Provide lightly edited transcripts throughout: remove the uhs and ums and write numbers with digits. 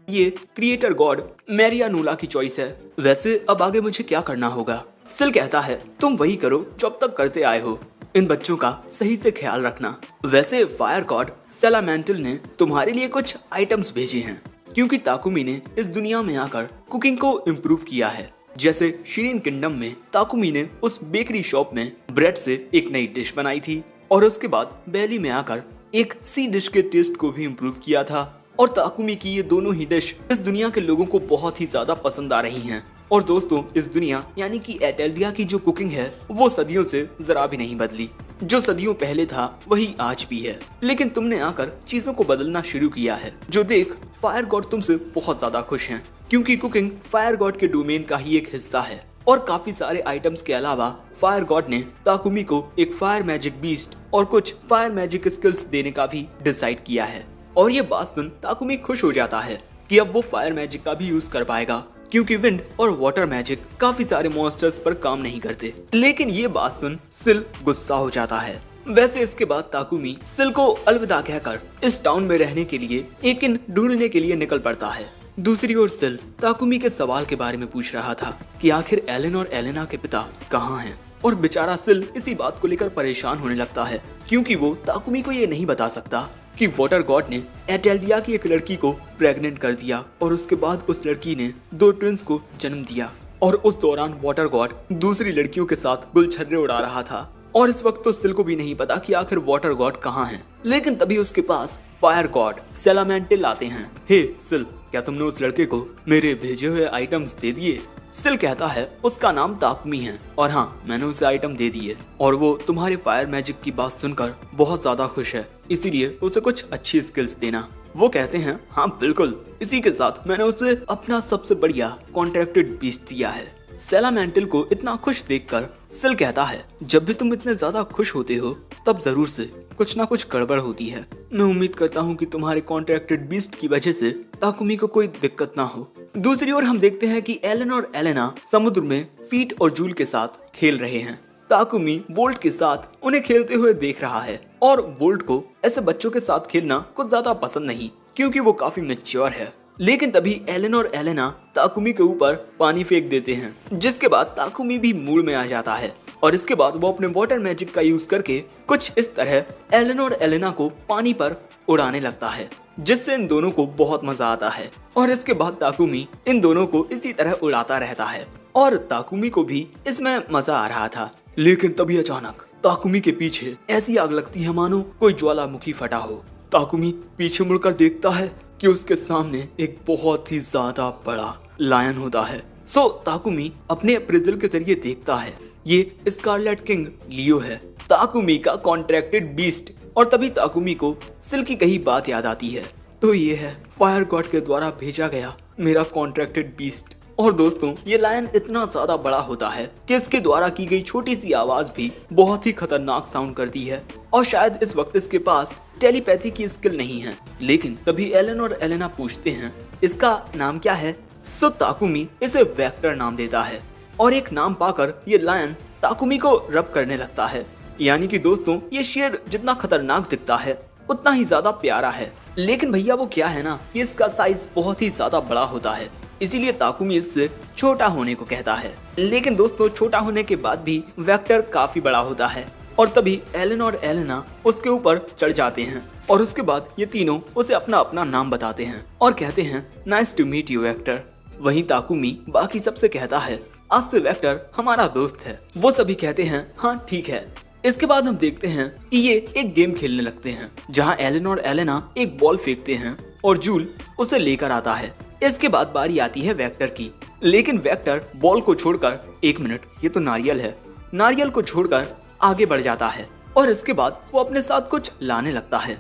ये creator God मैरियानोला की choice है। वैसे अब आगे मुझे क्या करना होगा? सिल कहता है तुम वही करो जो अब तक करते आए हो, इन बच्चों का सही से ख्याल रखना। वैसे फायर गॉड सेलामेंटल ने तुम्हारे लिए कुछ आइटम्स भेजे हैं, क्योंकि ताकुमी ने इस दुनिया में आकर कुकिंग को इम्प्रूव किया है। जैसे शीरीन किंगडम में ताकुमी ने उस बेकरी शॉप में ब्रेड से एक नई डिश बनाई थी, और उसके बाद बैली में आकर एक सी डिश के टेस्ट को भी इम्प्रूव किया था। और ताकुमी की ये दोनों ही डिश इस दुनिया के लोगों को बहुत ही ज्यादा पसंद आ रही हैं। और दोस्तों, इस दुनिया यानी कि एटेल्डिया की जो कुकिंग है वो सदियों से जरा भी नहीं बदली। जो सदियों पहले था वही आज भी है, लेकिन तुमने आकर चीजों को बदलना शुरू किया है, जो देख फायर गॉड तुमसे बहुत ज्यादा खुश हैं, क्योंकि कुकिंग फायर गॉड के डोमेन का ही एक हिस्सा है। और काफी सारे आइटम्स के अलावा फायर गॉड ने ताकुमी को एक फायर मैजिक बीस्ट और कुछ फायर मैजिक स्किल्स देने का भी डिसाइड किया है। और ये बात सुन ताकुमी खुश हो जाता है कि अब वो फायर मैजिक का भी यूज कर पाएगा, क्योंकि विंड और वाटर मैजिक काफी सारे मॉन्स्टर्स पर काम नहीं करते। लेकिन ये बात सुन सिल गुस्सा हो जाता है। वैसे इसके बाद ताकुमी सिल को अलविदा कहकर इस टाउन में रहने के लिए एक इन ढूंढने के लिए निकल पड़ता है। दूसरी ओर सिल ताकुमी के सवाल के बारे में पूछ रहा था कि आखिर एलन और एलेना के पिता कहाँ हैं। और बेचारा सिल इसी बात को लेकर परेशान होने लगता है, क्योंकि वो ताकुमी को ये नहीं बता सकता कि वाटर गॉड ने एटेल्डिया की एक लड़की को प्रेग्नेंट कर दिया, और उसके बाद उस लड़की ने 2 ट्विंस को जन्म दिया। और उस दौरान वाटर गॉड दूसरी लड़कियों के साथ गुलछर्रे उड़ा रहा था। और इस वक्त तो सिल को भी नहीं पता कि आखिर वाटर गॉड कहाँ है। लेकिन तभी उसके पास फायर गॉड सेलामेंटल आते हैं। हे सिल, क्या तुमने उस लड़के को मेरे भेजे हुए आइटम्स दे दिए? सिल कहता है उसका नाम ताकुमी है, और हाँ, मैंने उसे आइटम दे दिए, और वो तुम्हारे फायर मैजिक की बात सुनकर बहुत ज्यादा खुश है, इसीलिए उसे कुछ अच्छी स्किल्स देना। वो कहते हैं हाँ बिल्कुल, इसी के साथ मैंने उसे अपना सबसे बढ़िया कॉन्ट्रैक्टेड बीस्ट दिया है। सेलामेंटल को इतना खुश देखकर सिल कहता है जब भी तुम इतने ज्यादा खुश होते हो तब जरूर से कुछ ना कुछ गड़बड़ होती है। मैं उम्मीद करता हूँ कि तुम्हारे कॉन्ट्रैक्टेड बीस्ट की वजह से ताकुमी को कोई दिक्कत ना हो। दूसरी ओर हम देखते हैं कि एलन और एलेना समुद्र में फीट और जूल के साथ खेल रहे हैं। ताकुमी वोल्ट के साथ उन्हें खेलते हुए देख रहा है, और वोल्ट को ऐसे बच्चों के साथ खेलना कुछ ज्यादा पसंद नहीं, क्योंकि वो काफी मैच्योर है। लेकिन तभी एलन और एलेना ताकुमी के ऊपर पानी फेंक देते हैं, जिसके बाद ताकुमी भी मूड में आ जाता है, और इसके बाद वो अपने वाटर मैजिक का यूज करके कुछ इस तरह एलन और एलेना को पानी पर उड़ाने लगता है, जिससे इन दोनों को बहुत मजा आता है। और इसके बाद ताकुमी इन दोनों को इसी तरह उड़ाता रहता है, और ताकुमी को भी इसमें मजा आ रहा था। लेकिन तभी अचानक ताकुमी के पीछे ऐसी आग लगती है मानो कोई ज्वालामुखी फटा हो। ताकुमी पीछे मुड़कर देखता है कि उसके सामने एक बहुत ही ज्यादा बड़ा लायन होता है। सो ताकुमी अपने अप्रेजल के जरिए देखता है ये स्कारलेट किंग लियो है, ताकुमी का कॉन्ट्रैक्टेड बीस्ट। और तभी ताकुमी को सिल की कही बात याद आती है, तो ये है फायर गॉड के द्वारा भेजा गया मेरा कॉन्ट्रैक्टेड बीस्ट। और दोस्तों, ये लायन इतना ज्यादा बड़ा होता है कि इसके द्वारा की गई छोटी सी आवाज भी बहुत ही खतरनाक साउंड करती है, और शायद इस वक्त इसके पास टेलीपैथी की स्किल नहीं है। लेकिन तभी एलन और एलेना पूछते हैं इसका नाम क्या है। सो ताकुमी इसे वेक्टर नाम देता है, और एक नाम पाकर ये लायन ताकुमी को रब करने लगता है। यानी कि दोस्तों, ये शेर जितना खतरनाक दिखता है उतना ही ज्यादा प्यारा है। लेकिन भैया वो क्या है ना कि इसका साइज बहुत ही ज्यादा बड़ा होता है, इसीलिए ताकुमी इससे छोटा होने को कहता है। लेकिन दोस्तों, छोटा होने के बाद भी वेक्टर काफी बड़ा होता है। और तभी एलन और एलेना उसके ऊपर चढ़ जाते हैं, और उसके बाद ये तीनों उसे अपना अपना नाम बताते हैं और कहते हैं nice to meet you Victor. वहीं ताकुमी बाकी सबसे कहता है आज से वेक्टर हमारा दोस्त है। वो सभी कहते हैं हाँ ठीक है। इसके बाद हम देखते हैं कि ये एक गेम खेलने लगते हैं, जहाँ एलन और एलेना एक बॉल फेंकते हैं और जूल उसे लेकर आता है। इसके बाद बारी आती है वेक्टर की, लेकिन वेक्टर बॉल को छोड़कर एक मिनट, ये तो नारियल है, नारियल को छोड़कर आगे बढ़ जाता है, और इसके बाद वो अपने साथ कुछ लाने लगता है।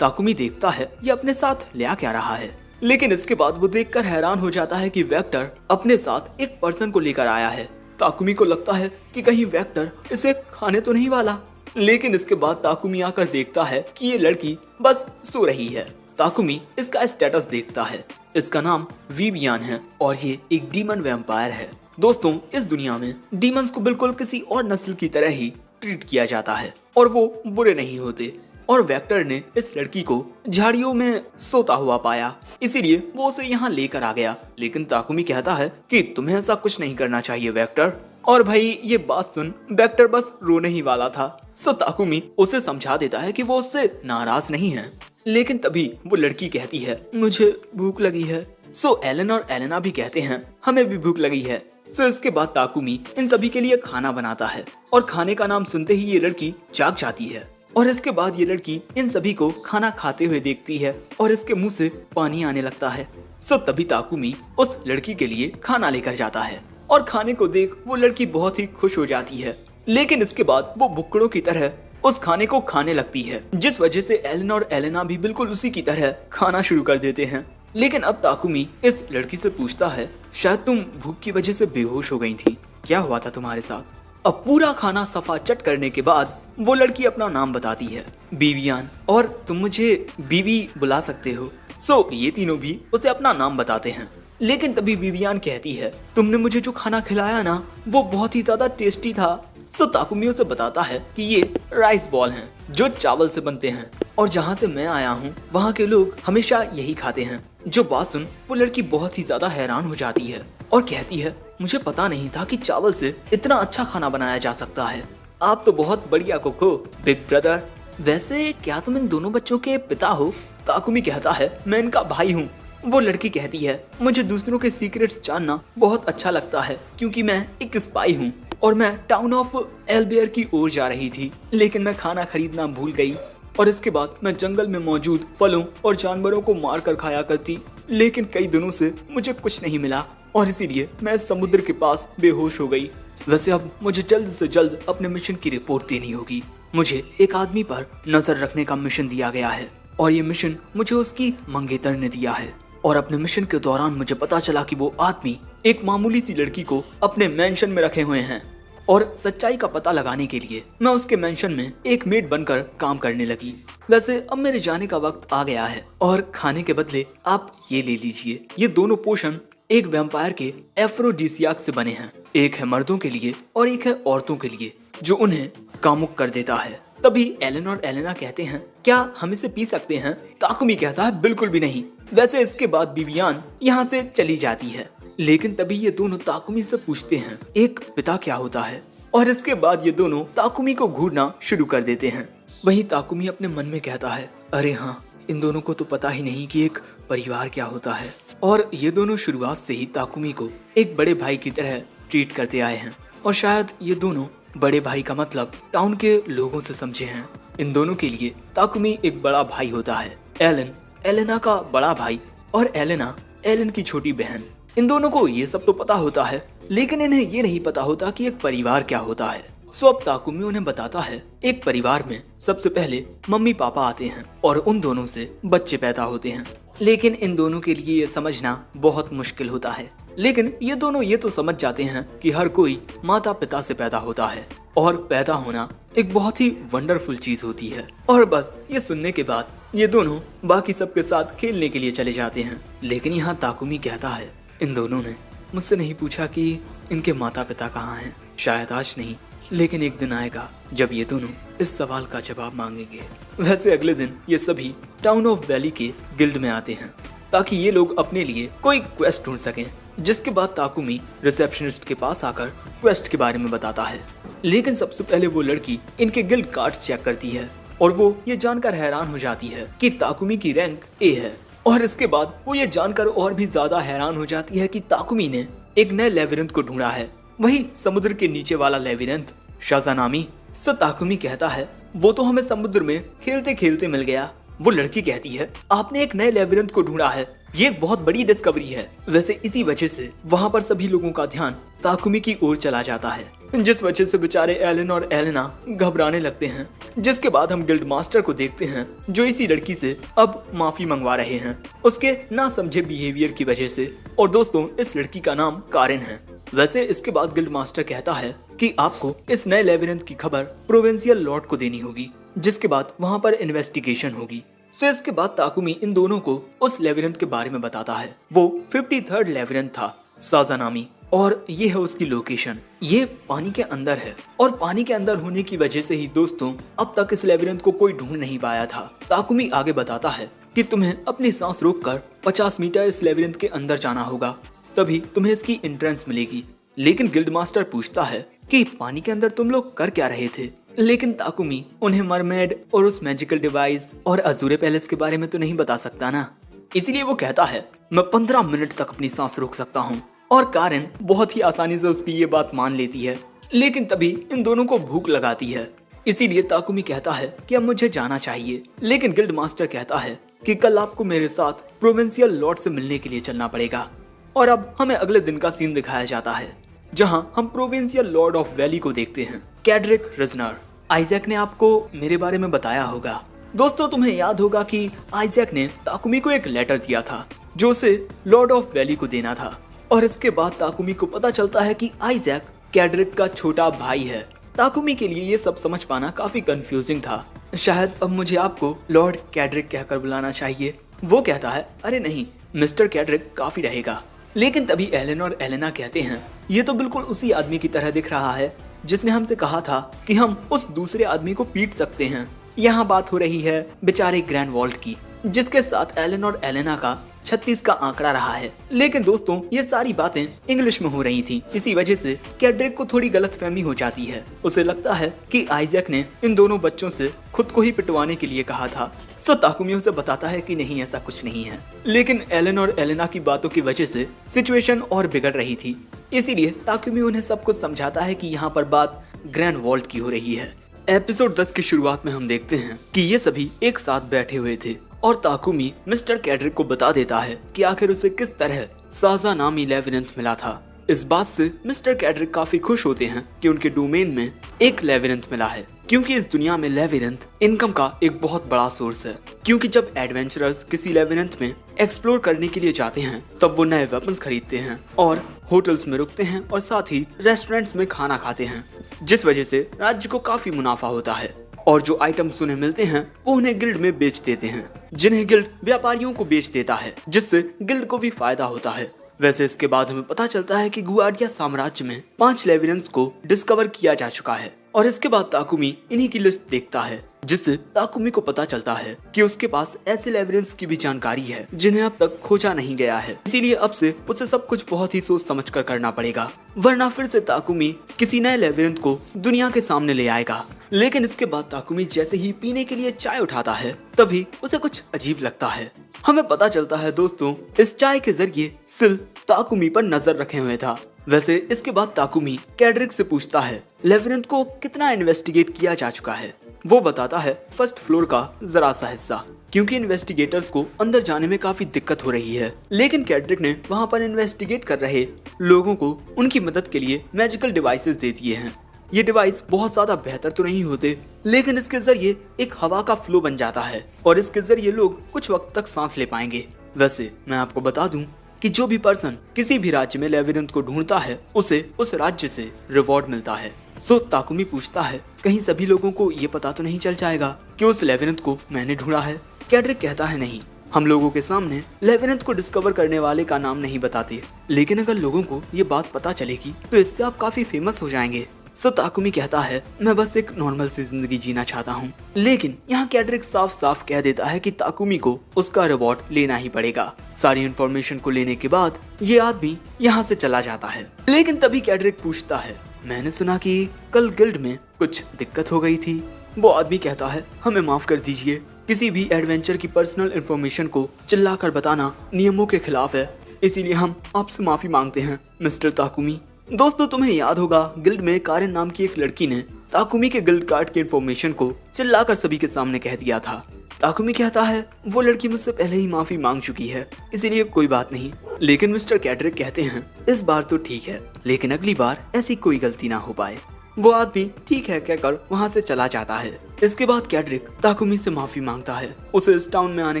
ताकुमी देखता है ये अपने साथ ले क्या रहा है, लेकिन इसके बाद वो देखकर हैरान हो जाता है कि वेक्टर अपने साथ एक पर्सन को लेकर आया है। ताकुमी को लगता है कि कहीं वेक्टर इसे खाने तो नहीं वाला, लेकिन इसके बाद ताकुमी आकर देखता है कि ये लड़की बस सो रही है। ताकुमी इसका स्टेटस देखता है, इसका नाम विवियन है और ये एक डीमन वैम्पायर है। दोस्तों, इस दुनिया में डीमंस को बिल्कुल किसी और नस्ल की तरह ही ट्रीट किया जाता है और वो बुरे नहीं होते। और वेक्टर ने इस लड़की को झाड़ियों में सोता हुआ पाया, इसीलिए वो उसे यहाँ लेकर आ गया। लेकिन ताकुमी कहता है कि तुम्हें ऐसा कुछ नहीं करना चाहिए वेक्टर। और भाई ये बात सुन वेक्टर बस रोने ही वाला था। सो ताकुमी उसे समझा देता है कि वो उससे नाराज नहीं है। लेकिन तभी वो लड़की कहती है मुझे भूख लगी है। सो एलन और एलेना भी कहते हैं हमें भी भूख लगी है। सो इसके बाद ताकुमी इन सभी के लिए खाना बनाता है और खाने का नाम सुनते ही ये लड़की जाग जाती है। और इसके बाद ये लड़की इन सभी को खाना खाते हुए देखती है और इसके मुंह से पानी आने लगता है। सो तभी ताकुमी उस लड़की के लिए खाना लेकर जाता है और खाने को देख वो लड़की बहुत ही खुश हो जाती है। लेकिन इसके बाद वो बुक्कड़ों की तरह उस खाने को खाने लगती है, जिस वजह से एलन और एलेना भी बिल्कुल उसी की तरह खाना शुरू कर देते हैं। लेकिन अब ताकुमी इस लड़की से पूछता है शायद तुम भूख की वजह से बेहोश हो गई थी, क्या हुआ था तुम्हारे साथ? अब पूरा खाना सफा चट करने के बाद वो लड़की अपना नाम बताती है बीवियान, और तुम मुझे बीवी बुला सकते हो। सो ये तीनों भी उसे अपना नाम बताते हैं। लेकिन तभी बीवियान कहती है तुमने मुझे जो खाना खिलाया ना वो बहुत ही ज्यादा टेस्टी था। सो ताकुमी उसे बताता है कि ये राइस बॉल हैं जो चावल से बनते हैं और जहाँ से मैं आया हूँ वहाँ के लोग हमेशा यही खाते हैं। जो बात सुन वो लड़की बहुत ही ज्यादा हैरान हो जाती है और कहती है मुझे पता नहीं था कि चावल से इतना अच्छा खाना बनाया जा सकता है। आप तो बहुत बढ़िया कुक हो बिग ब्रदर। वैसे क्या तुम इन दोनों बच्चों के पिता हो? ताकुमी कहता है मैं इनका भाई हूँ। वो लड़की कहती है मुझे दूसरों के सीक्रेट्स जानना बहुत अच्छा लगता है क्योंकि मैं एक स्पाई हूँ और मैं टाउन ऑफ एल्बियर की ओर जा रही थी, लेकिन मैं खाना खरीदना भूल गई और इसके बाद मैं जंगल में मौजूद फलों और जानवरों को मार कर खाया करती, लेकिन कई दिनों से मुझे कुछ नहीं मिला और इसीलिए मैं समुद्र के पास बेहोश हो गई। वैसे अब मुझे जल्द से जल्द अपने मिशन की रिपोर्ट देनी होगी। मुझे एक आदमी पर नजर रखने का मिशन दिया गया है और ये मिशन मुझे उसकी मंगेतर ने दिया है और अपने मिशन के दौरान मुझे पता चला कि वो आदमी एक मामूली सी लड़की को अपने मेंशन में रखे हुए हैं और सच्चाई का पता लगाने के लिए मैं उसके मेंशन में एक मेड बनकर काम करने लगी। वैसे अब मेरे जाने का वक्त आ गया है और खाने के बदले आप ये ले लीजिए। ये दोनों पोषण एक वैम्पायर के एफ्रोडीसियाक से बने हैं, एक है मर्दों के लिए और एक है औरतों के लिए जो उन्हें कामुक कर देता है। तभी एलन और एलेना कहते हैं क्या हम इसे पी सकते हैं? ताकुमी कहता है बिल्कुल भी नहीं। वैसे इसके बाद बीवियान यहाँ से चली जाती है, लेकिन तभी ये दोनों ताकुमी से पूछते हैं एक पिता क्या होता है और इसके बाद ये दोनों ताकुमी को घूरना शुरू कर देते हैं। वहीं ताकुमी अपने मन में कहता है अरे हाँ, इन दोनों को तो पता ही नहीं कि एक परिवार क्या होता है और ये दोनों शुरुआत से ही ताकुमी को एक बड़े भाई की तरह ट्रीट करते आए हैं और शायद ये दोनों बड़े भाई का मतलब टाउन के लोगों से समझे हैं। इन दोनों के लिए ताकुमी एक बड़ा भाई होता है, एलन एलेना का बड़ा भाई और एलेना एलन की छोटी बहन। इन दोनों को ये सब तो पता होता है, लेकिन इन्हें ये नहीं पता होता कि एक परिवार क्या होता है। सो अब ताकुमी उन्हें बताता है एक परिवार में सबसे पहले मम्मी पापा आते हैं और उन दोनों से बच्चे पैदा होते हैं, लेकिन इन दोनों के लिए ये समझना बहुत मुश्किल होता है। लेकिन ये दोनों ये तो समझ जाते हैं कि हर कोई माता पिता से पैदा होता है और पैदा होना एक बहुत ही वंडरफुल चीज होती है। और बस ये सुनने के बाद ये दोनों बाकी सबके साथ खेलने के लिए चले जाते हैं। लेकिन यहाँ ताकुमी कहता है इन दोनों ने मुझसे नहीं पूछा कि इनके माता पिता कहाँ हैं। शायद आज नहीं, लेकिन एक दिन आएगा जब ये दोनों इस सवाल का जवाब मांगेंगे। वैसे अगले दिन ये सभी टाउन ऑफ वैली के गिल्ड में आते हैं ताकि ये लोग अपने लिए कोई क्वेस्ट ढूंढ सकें, जिसके बाद ताकुमी रिसेप्शनिस्ट के पास आकर क्वेस्ट के बारे में बताता है। लेकिन सबसे पहले वो लड़की इनके गिल्ड कार्ड्स चेक करती है और वो ये जानकर हैरान हो जाती है कि ताकुमी की रैंक ए है। और इसके बाद वो ये जानकर और भी ज्यादा हैरान हो जाती है कि ताकुमी ने एक नए लेविरेंथ को ढूंढा है, वही समुद्र के नीचे वाला लेविरेंथ शाजानामी। सो ताकुमी कहता है वो तो हमें समुद्र में खेलते खेलते मिल गया। वो लड़की कहती है आपने एक नए लेविरेंथ को ढूंढा है, ये एक बहुत बड़ी डिस्कवरी है। वैसे इसी वजह से वहाँ पर सभी लोगों का ध्यान ताकुमी की ओर चला जाता है, जिस वजह से बेचारे एलन और एलेना घबराने लगते हैं। जिसके बाद हम गिल्ड मास्टर को देखते हैं जो इसी लड़की से अब माफी मंगवा रहे हैं उसके ना समझे बिहेवियर की वजह से। और दोस्तों इस लड़की का नाम कारेन है। वैसे इसके बाद गिल्ड मास्टर कहता है कि आपको इस नए लेविरेंथ की खबर प्रोविंशियल लॉर्ड को देनी होगी, जिसके बाद वहाँ पर इन्वेस्टिगेशन होगी। सो इसके बाद ताकुमी इन दोनों को उस लेविरेंथ के बारे में बताता है। वो 53rd लेविरेंथ था, साजानामी। और ये है उसकी लोकेशन। ये पानी के अंदर है और पानी के अंदर होने की वजह से ही दोस्तों अब तक इस लेबिरिंथ को कोई ढूंढ नहीं पाया था। ताकुमी आगे बताता है कि तुम्हें अपनी सांस रोककर 50 मीटर इस लेबिरिंथ के अंदर जाना होगा, तभी तुम्हें इसकी एंट्रेंस मिलेगी। लेकिन गिल्ड मास्टर पूछता है कि पानी के अंदर तुम लोग कर क्या रहे थे, लेकिन ताकुमी उन्हें मरमेड और उस मैजिकल डिवाइस और अजूरे पैलेस के बारे में तो नहीं बता सकता ना। इसीलिए वो कहता है मैं 15 मिनट तक अपनी सांस रोक सकता हूँ। और कारेन बहुत ही आसानी से उसकी ये बात मान लेती है, लेकिन तभी इन दोनों को भूख लगाती है। इसीलिए ताकुमी कहता है कि अब मुझे जाना चाहिए, लेकिन गिल्ड मास्टर कहता है कि कल आपको मेरे साथ प्रोविंशियल लॉर्ड से मिलने के लिए चलना पड़ेगा। और अब हमें अगले दिन का सीन दिखाया जाता है, जहां हम प्रोविंशियल लॉर्ड ऑफ वैली को देखते हैं, कैड्रिक रिजनर। आइजैक ने आपको मेरे बारे में बताया होगा। दोस्तों तुम्हें याद होगा कि आइजैक ने ताकुमी को एक लेटर दिया था जो उसे लॉर्ड ऑफ वैली को देना था। और इसके बाद ताकुमी को पता चलता है कि आइजैक कैड्रिक का छोटा भाई है। ताकुमी के लिए ये सब समझ पाना काफी कंफ्यूजिंग था। शायद अब मुझे आपको लॉर्ड कैड्रिक कहकर बुलाना चाहिए। वो कहता है अरे नहीं, मिस्टर कैड्रिक काफी रहेगा। लेकिन तभी एलेन और एलेना कहते हैं ये तो बिल्कुल उसी आदमी की तरह दिख रहा है जिसने हमसे कहा था कि हम उस दूसरे आदमी को पीट सकते हैं। यहाँ बात हो रही है बेचारे ग्रैंड वॉल्ट की, जिसके साथ एलेन और एलेना का 36 का आंकड़ा रहा है। लेकिन दोस्तों ये सारी बातें इंग्लिश में हो रही थी, इसी वजह से कैड्रिक को थोड़ी गलतफहमी हो जाती है। उसे लगता है कि आइजैक ने इन दोनों बच्चों से खुद को ही पिटवाने के लिए कहा था। सो ताकुमी उसे बताता है कि नहीं, ऐसा कुछ नहीं है। लेकिन एलेन और एलेना की बातों की वजह से सिचुएशन और बिगड़ रही थी, इसीलिए ताकुमी उन्हें सब कुछ समझाता है कि यहाँ पर बात ग्रैंड वॉल्ट की हो रही है। एपिसोड 10 की शुरुआत में हम देखते हैं कि ये सभी एक साथ बैठे हुए थे और ताकुमी मिस्टर कैड्रिक को बता देता है कि आखिर उसे किस तरह साजा नामी लेबिरिंथ मिला था। इस बात से मिस्टर कैड्रिक काफी खुश होते हैं कि उनके डोमेन में एक लेबिरिंथ मिला है, क्योंकि इस दुनिया में लेबिरिंथ इनकम का एक बहुत बड़ा सोर्स है। क्योंकि जब एडवेंचरर्स किसी लेबिरिंथ में एक्सप्लोर करने के लिए जाते हैं तब वो नए वेपन्स खरीदते हैं और होटल्स में रुकते हैं और साथ ही रेस्टोरेंट्स में खाना खाते हैं, जिस वजह से राज्य को काफी मुनाफा होता है। और जो आइटम्स उन्हें मिलते हैं वो उन्हें गिल्ड में बेच देते हैं, जिन्हें गिल्ड व्यापारियों को बेच देता है, जिससे गिल्ड को भी फायदा होता है। वैसे इसके बाद हमें पता चलता है कि गुआर्डिया साम्राज्य में 5 लेबिरिंथ्स को डिस्कवर किया जा चुका है। और इसके बाद ताकुमी इन्हीं की लिस्ट देखता है, जिससे ताकुमी को पता चलता है कि उसके पास ऐसे लेबिरिंथ्स की भी जानकारी है जिन्हें अब तक खोजा नहीं गया है। इसीलिए अब से उसे सब कुछ बहुत ही सोच समझ कर करना पड़ेगा, वरना फिर से ताकुमी किसी नए लेबिरिंथ को दुनिया के सामने ले आएगा। लेकिन इसके बाद ताकुमी जैसे ही पीने के लिए चाय उठाता है तभी उसे कुछ अजीब लगता है। हमें पता चलता है दोस्तों इस चाय के जरिए सिल ताकुमी पर नजर रखे हुए था। वैसे इसके बाद ताकुमी कैड्रिक से पूछता है लेबिरिंथ को कितना इन्वेस्टिगेट किया जा चुका है। वो बताता है फर्स्ट फ्लोर का जरा सा हिस्सा, क्योंकि इन्वेस्टिगेटर्स को अंदर जाने में काफी दिक्कत हो रही है। लेकिन कैड्रिक ने वहाँ पर इन्वेस्टिगेट कर रहे लोगों को उनकी मदद के लिए मैजिकल डिवाइसेस दे दिए हैं। ये डिवाइस बहुत ज्यादा बेहतर तो नहीं होते, लेकिन इसके जरिए एक हवा का फ्लो बन जाता है और इसके जरिए लोग कुछ वक्त तक सांस ले पाएंगे। वैसे मैं आपको बता दूं कि जो भी पर्सन किसी भी राज्य में लेबिरिंथ को ढूंढता है उसे उस राज्य से रिवॉर्ड मिलता है। सो ताकुमी पूछता है कहीं सभी लोगों को ये पता तो नहीं चल जाएगा कि उस लेबिरिंथ को मैंने ढूंढा है। कैड्रिक कहता है नहीं, हम लोगों के सामने लेबिरिंथ को डिस्कवर करने वाले का नाम नहीं बताते, लेकिन अगर लोगों को ये बात पता चलेगी तो इससे आप काफी फेमस हो जाएंगे। सो ताकुमी कहता है मैं बस एक नॉर्मल सी जिंदगी जीना चाहता हूँ। लेकिन यहाँ कैड्रिक साफ साफ कह देता है कि ताकुमी को उसका रिवॉर्ड लेना ही पड़ेगा। सारी इन्फॉर्मेशन को लेने के बाद ये आदमी यहाँ से चला जाता है। लेकिन तभी कैड्रिक पूछता है मैंने सुना कि कल गिल्ड में कुछ दिक्कत हो गई थी। वो आदमी कहता है हमें माफ कर दीजिए, किसी भी एडवेंचर की पर्सनल इन्फॉर्मेशन को चिल्लाकर बताना नियमों के खिलाफ है, इसीलिए हम आपसे माफी मांगते हैं मिस्टर ताकुमी। दोस्तों तुम्हें याद होगा गिल्ड में कारेन नाम की एक लड़की ने ताकुमी के गिल्ड कार्ड की इन्फॉर्मेशन को चिल्लाकर सभी के सामने कह दिया था। ताकुमी कहता है वो लड़की मुझसे पहले ही माफी मांग चुकी है, इसीलिए कोई बात नहीं। लेकिन मिस्टर कैड्रिक कहते हैं इस बार तो ठीक है, लेकिन अगली बार ऐसी कोई गलती ना हो पाए। वो आदमी ठीक है कहकर वहाँ से चला जाता है। इसके बाद कैड्रिक ताकुमी से माफी मांगता है उसे इस टाउन में आने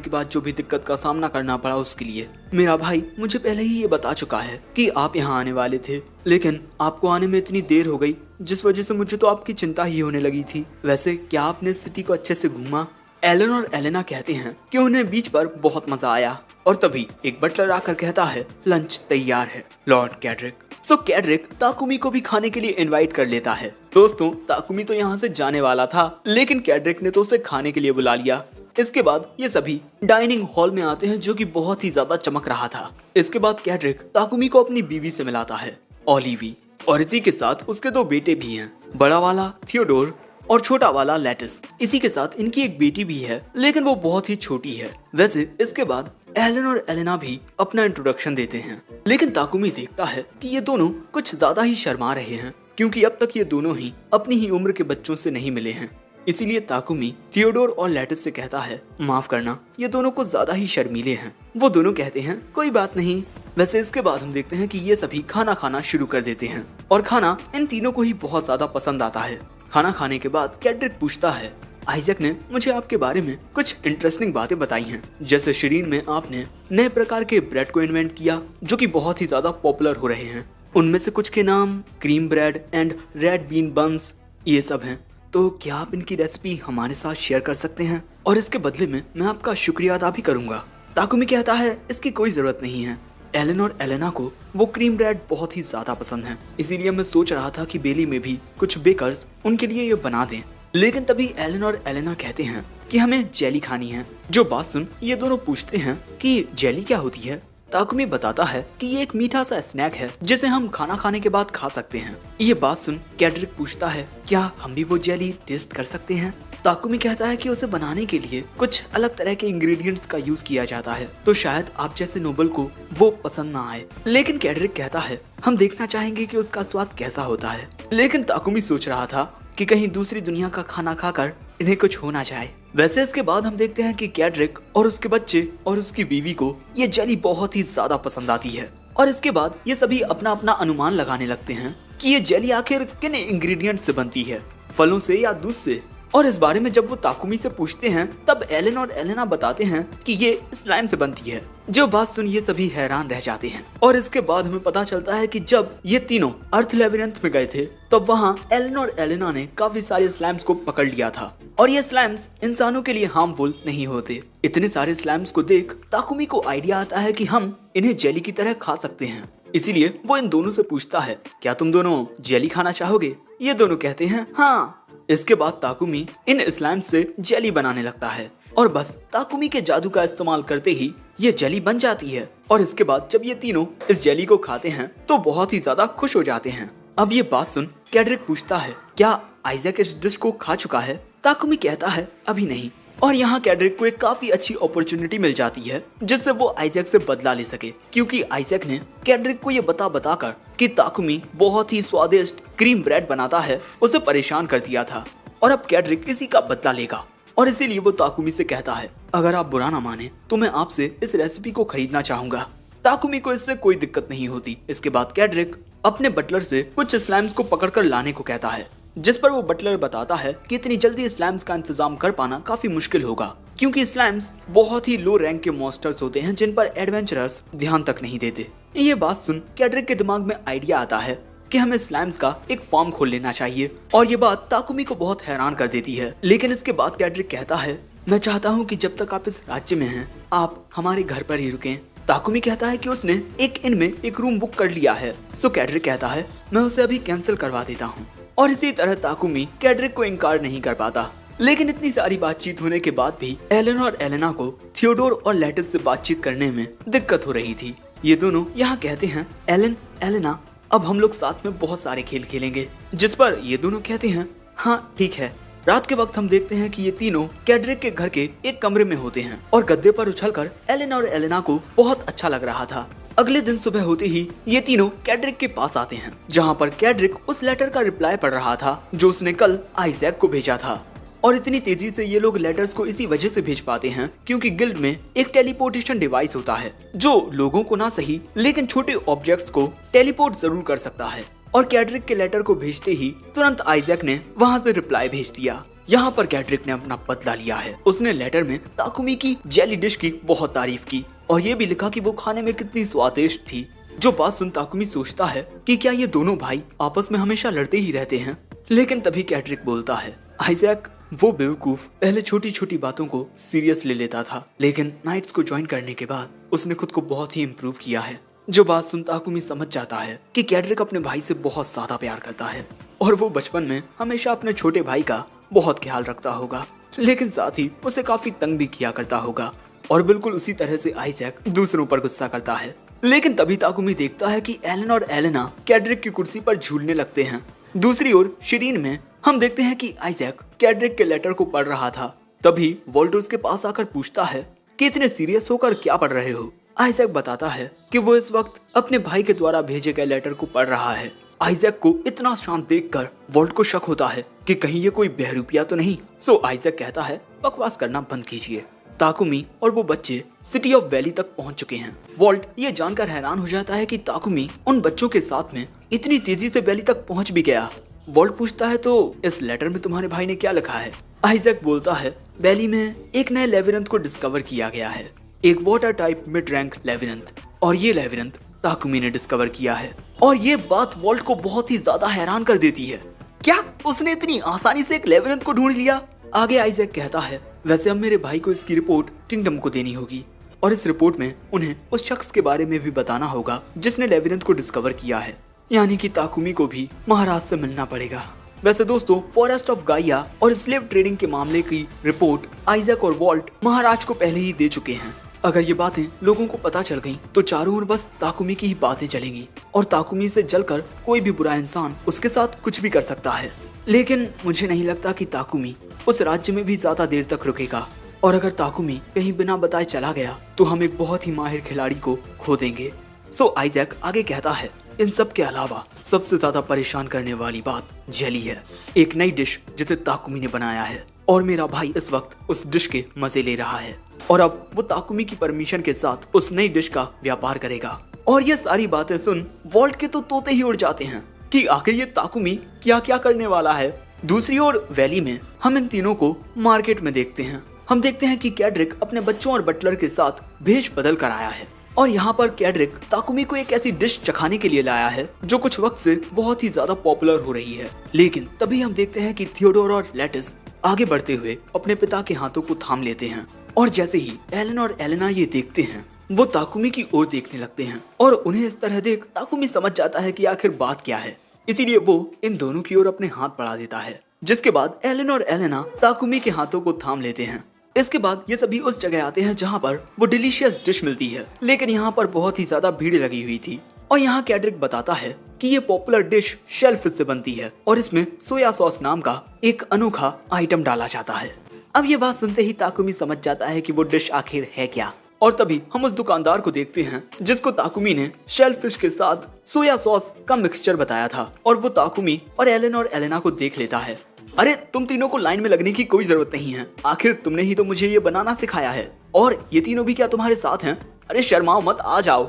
के बाद जो भी दिक्कत का सामना करना पड़ा उसके लिए। मेरा भाई मुझे पहले ही ये बता चुका है कि आप यहाँ आने वाले थे, लेकिन आपको आने में इतनी देर हो गई जिस वजह से मुझे तो आपकी चिंता ही होने लगी थी। वैसे क्या आपने सिटी को अच्छे से घूमा? एलन और एलेना कहते हैं कि उन्हें बीच पर बहुत मजा आया। और तभी एक बटलर आकर कहता है लंच तैयार है। लॉर्ड कैड्रिक सो कैड्रिक ताकुमी को भी खाने के लिए इनवाइट कर लेता है। दोस्तों, ताकुमी तो यहाँ से जाने वाला था, लेकिन कैड्रिक ने तो उसे खाने के लिए बुला लिया। इसके बाद ये सभी डाइनिंग हॉल में आते हैं, जो कि बहुत ही ज्यादा चमक रहा था। इसके बाद कैड्रिक ताकुमी को अपनी बीवी से मिलाता है, ओलिवी, और इसी के साथ उसके 2 बेटे भी हैं, बड़ा वाला थियोडोर और छोटा वाला लैटिस। इसी के साथ इनकी एक बेटी भी है, लेकिन वो बहुत ही छोटी है। वैसे इसके बाद एलन और एलेना भी अपना इंट्रोडक्शन देते हैं, लेकिन ताकुमी देखता है कि ये दोनों कुछ ज्यादा ही शर्मा रहे हैं, क्योंकि अब तक ये दोनों ही अपनी ही उम्र के बच्चों से नहीं मिले हैं। इसीलिए ताकुमी थियोडोर और लैटिस से कहता है, माफ करना, ये दोनों कुछ ज्यादा ही शर्मीले हैं। वो दोनों कहते हैं, कोई बात नहीं। वैसे इसके बाद हम देखते हैं कि ये सभी खाना खाना शुरू कर देते हैं, और खाना इन तीनों को ही बहुत ज्यादा पसंद आता है। खाना खाने के बाद कैड्रिक पूछता है, आइजैक ने मुझे आपके बारे में कुछ इंटरेस्टिंग बातें बताई हैं, जैसे शिरीन में आपने नए प्रकार के ब्रेड को इन्वेंट किया, जो कि बहुत ही ज्यादा पॉपुलर हो रहे हैं। उनमें से कुछ के नाम cream bread and red bean buns ये सब हैं। तो क्या आप इनकी रेसिपी हमारे साथ शेयर कर सकते हैं, और इसके बदले में मैं आपका शुक्रिया अदा भी करूंगा। ताकुमी कहता है, इसकी कोई जरूरत नहीं है। एलन और एलेना को वो क्रीम ब्रेड बहुत ही ज्यादा पसंद है, इसीलिए मैं सोच रहा था कि बेली में भी कुछ बेकर्स उनके लिए ये बना दें। लेकिन तभी एलन और एलेना कहते हैं कि हमें जेली खानी है। जो बात सुन ये दोनों पूछते हैं कि जेली क्या होती है। ताकुमी बताता है कि ये एक मीठा सा स्नैक है, जिसे हम खाना खाने के बाद खा सकते हैं। ये बात सुन कैड्रिक पूछता है, क्या हम भी वो जेली टेस्ट कर सकते हैं। ताकुमी कहता है कि उसे बनाने के लिए कुछ अलग तरह के इंग्रेडिएंट्स का यूज किया जाता है, तो शायद आप जैसे नोबल को वो पसंद ना आए। लेकिन कैड्रिक कहता है, हम देखना चाहेंगे कि उसका स्वाद कैसा होता है। लेकिन ताकुमी सोच रहा था कि कहीं दूसरी दुनिया का खाना खाकर इन्हें कुछ हो ना जाए। वैसे इसके बाद हम देखते हैं कि कैड्रिक और उसके बच्चे और उसकी बीवी को ये जेली बहुत ही ज्यादा पसंद आती है, और इसके बाद ये सभी अपना अपना अनुमान लगाने लगते हैं कि ये जेली आखिर किन इंग्रेडिएंट से बनती है, फलों से या दूध से। और इस बारे में जब वो ताकुमी से पूछते हैं, तब एलन और एलेना बताते हैं कि ये स्लाइम से बनती है। जो बात सुन ये सभी हैरान रह जाते हैं, और इसके बाद हमें पता चलता है कि जब ये तीनों अर्थ लेबिरिंथ में गए थे, तब वहाँ एलन और एलेना ने काफी सारे स्लाइम्स को पकड़ लिया था, और ये स्लाइम्स इंसानों के लिए हार्मफुल नहीं होते। इतने सारे स्लाइम्स को देख ताकुमी को आइडिया आता है कि हम इन्हें जेली की तरह खा सकते हैं। इसीलिए वो इन दोनों से पूछता है, क्या तुम दोनों जेली खाना चाहोगे। ये दोनों कहते हैं हाँ। इसके बाद ताकुमी इन स्लाइम से जेली बनाने लगता है, और बस ताकुमी के जादू का इस्तेमाल करते ही ये जेली बन जाती है। और इसके बाद जब ये तीनों इस जेली को खाते हैं तो बहुत ही ज्यादा खुश हो जाते हैं। अब ये बात सुन कैड्रिक पूछता है, क्या आइजैक इस डिश को खा चुका है। ताकुमी कहता है, अभी नहीं। और यहाँ कैड्रिक को एक काफी अच्छी अपॉर्चुनिटी मिल जाती है, जिससे वो आइजैक से बदला ले सके, क्योंकि आइजैक ने कैड्रिक को ये बताकर कि ताकुमी बहुत ही स्वादिष्ट क्रीम ब्रेड बनाता है, उसे परेशान कर दिया था, और अब कैड्रिक इसी का बदला लेगा। और इसीलिए वो ताकुमी से कहता है, अगर आप बुरा ना माने तो मैं आपसे इस रेसिपी को खरीदना चाहूंगा। ताकुमी को इससे कोई दिक्कत नहीं होती। इसके बाद कैड्रिक अपने बटलर से कुछ स्लाइम्स को पकड़कर लाने को कहता है, जिस पर वो बटलर बताता है कि इतनी जल्दी स्लाइम्स का इंतजाम कर पाना काफी मुश्किल होगा, क्योंकि स्लाइम्स बहुत ही लो रैंक के मॉन्स्टर्स होते हैं, जिन पर एडवेंचरर्स ध्यान तक नहीं देते। ये बात सुन कैड्रिक के दिमाग में आइडिया आता है कि हमें स्लाइम्स का एक फार्म खोल लेना चाहिए, और ये बात ताकुमी को बहुत हैरान कर देती है। लेकिन इसके बाद कैड्रिक कहता है, मैं चाहता हूँ कि जब तक आप इस राज्य में हैं, आप हमारे घर पर ही रुकें। ताकुमी कहता है कि उसने एक इन में एक रूम बुक कर लिया है। सो कैड्रिक कहता है, मैं उसे अभी कैंसिल करवा देता हूँ। और इसी तरह ताकुमी कैड्रिक को इनकार नहीं कर पाता। लेकिन इतनी सारी बातचीत होने के बाद भी एलन और एलेना को थियोडोर और लैटिस से बातचीत करने में दिक्कत हो रही थी। ये दोनों यहाँ कहते हैं, एलन, एलेना, अब हम लोग साथ में बहुत सारे खेल खेलेंगे। जिस पर ये दोनों कहते हैं, हाँ ठीक है। रात के वक्त हम देखते हैं कि ये तीनों कैड्रिक के घर के एक कमरे में होते हैं, और गद्दे पर उछलकर एलन और एलेना को बहुत अच्छा लग रहा था। अगले दिन सुबह होते ही ये तीनों कैड्रिक के पास आते हैं, जहाँ पर कैड्रिक उस लेटर का रिप्लाई पढ़ रहा था जो उसने कल आइजैक को भेजा था। और इतनी तेजी से ये लोग लेटर्स को इसी वजह से भेज पाते हैं क्योंकि गिल्ड में एक टेलीपोर्टेशन डिवाइस होता है जो लोगों को ना सही लेकिन छोटे ऑब्जेक्ट्स को टेलीपोर्ट जरूर कर सकता है। और कैड्रिक के लेटर को भेजते ही तुरंत आइजैक ने वहाँ से रिप्लाई भेज दिया। यहाँ पर कैड्रिक ने अपना बदला लिया है। उसने लेटर में ताकुमी की जेली डिश की बहुत तारीफ की और ये भी लिखा कि वो खाने में कितनी स्वादिष्ट थी। जो बात सुन ताकुमी सोचता है कि क्या ये दोनों भाई आपस में हमेशा लड़ते ही रहते हैं। लेकिन तभी कैड्रिक बोलता है, आइजैक वो बेवकूफ पहले छोटी छोटी बातों को सीरियस ले लेता था, लेकिन नाइट्स को ज्वाइन करने के बाद उसने खुद को बहुत ही इम्प्रूव किया है। जो बात सुन ताकुमी समझ जाता है कि कैड्रिक अपने भाई से बहुत ज्यादा प्यार करता है और वो बचपन में हमेशा अपने छोटे भाई का बहुत ख्याल रखता होगा, लेकिन साथ ही उसे काफी तंग भी किया करता होगा और बिल्कुल उसी तरह से आइजैक दूसरों पर गुस्सा करता है। लेकिन तभी ताकुमी देखता है कि एलन और एलेना कैड्रिक की कुर्सी पर झूलने लगते हैं। दूसरी ओर शिरीन में हम देखते हैं कि आइजैक कैड्रिक के लेटर को पढ़ रहा था। तभी वॉल्ट उसके पास आकर पूछता है कि इतने सीरियस होकर क्या पढ़ रहे हो। आइजैक बताता है कि वो इस वक्त अपने भाई के द्वारा भेजे गए लेटर को पढ़ रहा है। आइजैक को इतना शांत देखकर वॉल्ट को शक होता है कि कहीं ये कोई बहरूपिया तो नहीं। सो आइजैक कहता है बकवास करना बंद कीजिए। ताकुमी और वो बच्चे सिटी ऑफ वैली तक पहुंच चुके हैं। वॉल्ट ये जानकर हैरान हो जाता है कि ताकुमी उन बच्चों के साथ में इतनी तेजी से वैली तक पहुंच भी गया। वॉल्ट पूछता है तो इस लेटर में तुम्हारे भाई ने क्या लिखा है। आइजैक बोलता है वैली में एक नए लेविरंथ को डिस्कवर किया गया है, एक वाटर टाइप मिड रैंक लेविरंथ, और ये लेविरंथ ताकुमी ने डिस्कवर किया है। और ये बात वॉल्ट को बहुत ही ज्यादा हैरान कर देती है। क्या उसने इतनी आसानी से एक लेविरंथ को ढूंढ लिया। आगे आइजैक कहता है वैसे अब मेरे भाई को इसकी रिपोर्ट किंगडम को देनी होगी और इस रिपोर्ट में उन्हें उस शख्स के बारे में भी बताना होगा जिसने लेविरंथ को डिस्कवर किया है, यानी कि ताकुमी को भी महाराज से मिलना पड़ेगा। वैसे दोस्तों फॉरेस्ट ऑफ गाइया और स्लेव ट्रेडिंग के मामले की रिपोर्ट आइजैक और वॉल्ट महाराज को पहले ही दे चुके हैं। अगर ये बातें लोगों को पता चल गईं, तो चारों ओर बस ताकुमी की ही बातें चलेंगी और ताकुमी से जलकर कोई भी बुरा इंसान उसके साथ कुछ भी कर सकता है। लेकिन मुझे नहीं लगता कि ताकुमी उस राज्य में भी ज्यादा देर तक रुकेगा और अगर ताकुमी कहीं बिना बताए चला गया तो हम एक बहुत ही माहिर खिलाड़ी को खो देंगे। सो आइजैक आगे कहता है इन सब के अलावा सबसे ज्यादा परेशान करने वाली बात जेली है, एक नई डिश जिसे ताकुमी ने बनाया है और मेरा भाई इस वक्त उस डिश के मजे ले रहा है और अब वो ताकुमी की परमिशन के साथ उस नई डिश का व्यापार करेगा। और ये सारी बातें सुन वॉल्ट के तो तोते ही उड़ जाते हैं कि आखिर ये ताकुमी क्या क्या करने वाला है। दूसरी ओर वैली में हम इन तीनों को मार्केट में देखते हैं। हम देखते हैं कि कैड्रिक अपने बच्चों और बटलर के साथ भेष बदल कर आया है और यहाँ पर कैड्रिक ताकुमी को एक ऐसी डिश चखाने के लिए लाया है जो कुछ वक्त से बहुत ही ज्यादा पॉपुलर हो रही है। लेकिन तभी हम देखते हैं कि थियोडोर और लेटिस आगे बढ़ते हुए अपने पिता के हाथों को थाम लेते हैं और जैसे ही एलन और एलेना ये देखते हैं वो ताकुमी की ओर देखने लगते हैं और उन्हें इस तरह देख ताकुमी समझ जाता है कि आखिर बात क्या है। इसीलिए वो इन दोनों की ओर अपने हाथ बढ़ा देता है, जिसके बाद एलन और एलेना ताकुमी के हाथों को थाम लेते हैं। इसके बाद ये सभी उस जगह आते हैं जहाँ पर वो डिलीशियस डिश मिलती है, लेकिन यहाँ पर बहुत ही ज्यादा भीड़ लगी हुई थी और यहाँ कैड्रिक बताता है कि ये पॉपुलर डिश शेलफिश से बनती है और इसमें सोया सॉस नाम का एक अनोखा आइटम डाला जाता है। अब ये बात सुनते ही ताकुमी समझ जाता है कि वो डिश आखिर है क्या और तभी हम उस दुकानदार को देखते हैं जिसको ताकुमी ने शेलफिश के साथ सोया सॉस का मिक्सचर बताया था और वो ताकुमी और एलन और एलेना को देख लेता है। अरे तुम तीनों को लाइन में लगने की कोई जरूरत नहीं है, आखिर तुमने ही तो मुझे ये बनाना सिखाया है और ये तीनों भी क्या तुम्हारे साथ हैं? अरे शर्माओ मत, आ जाओ।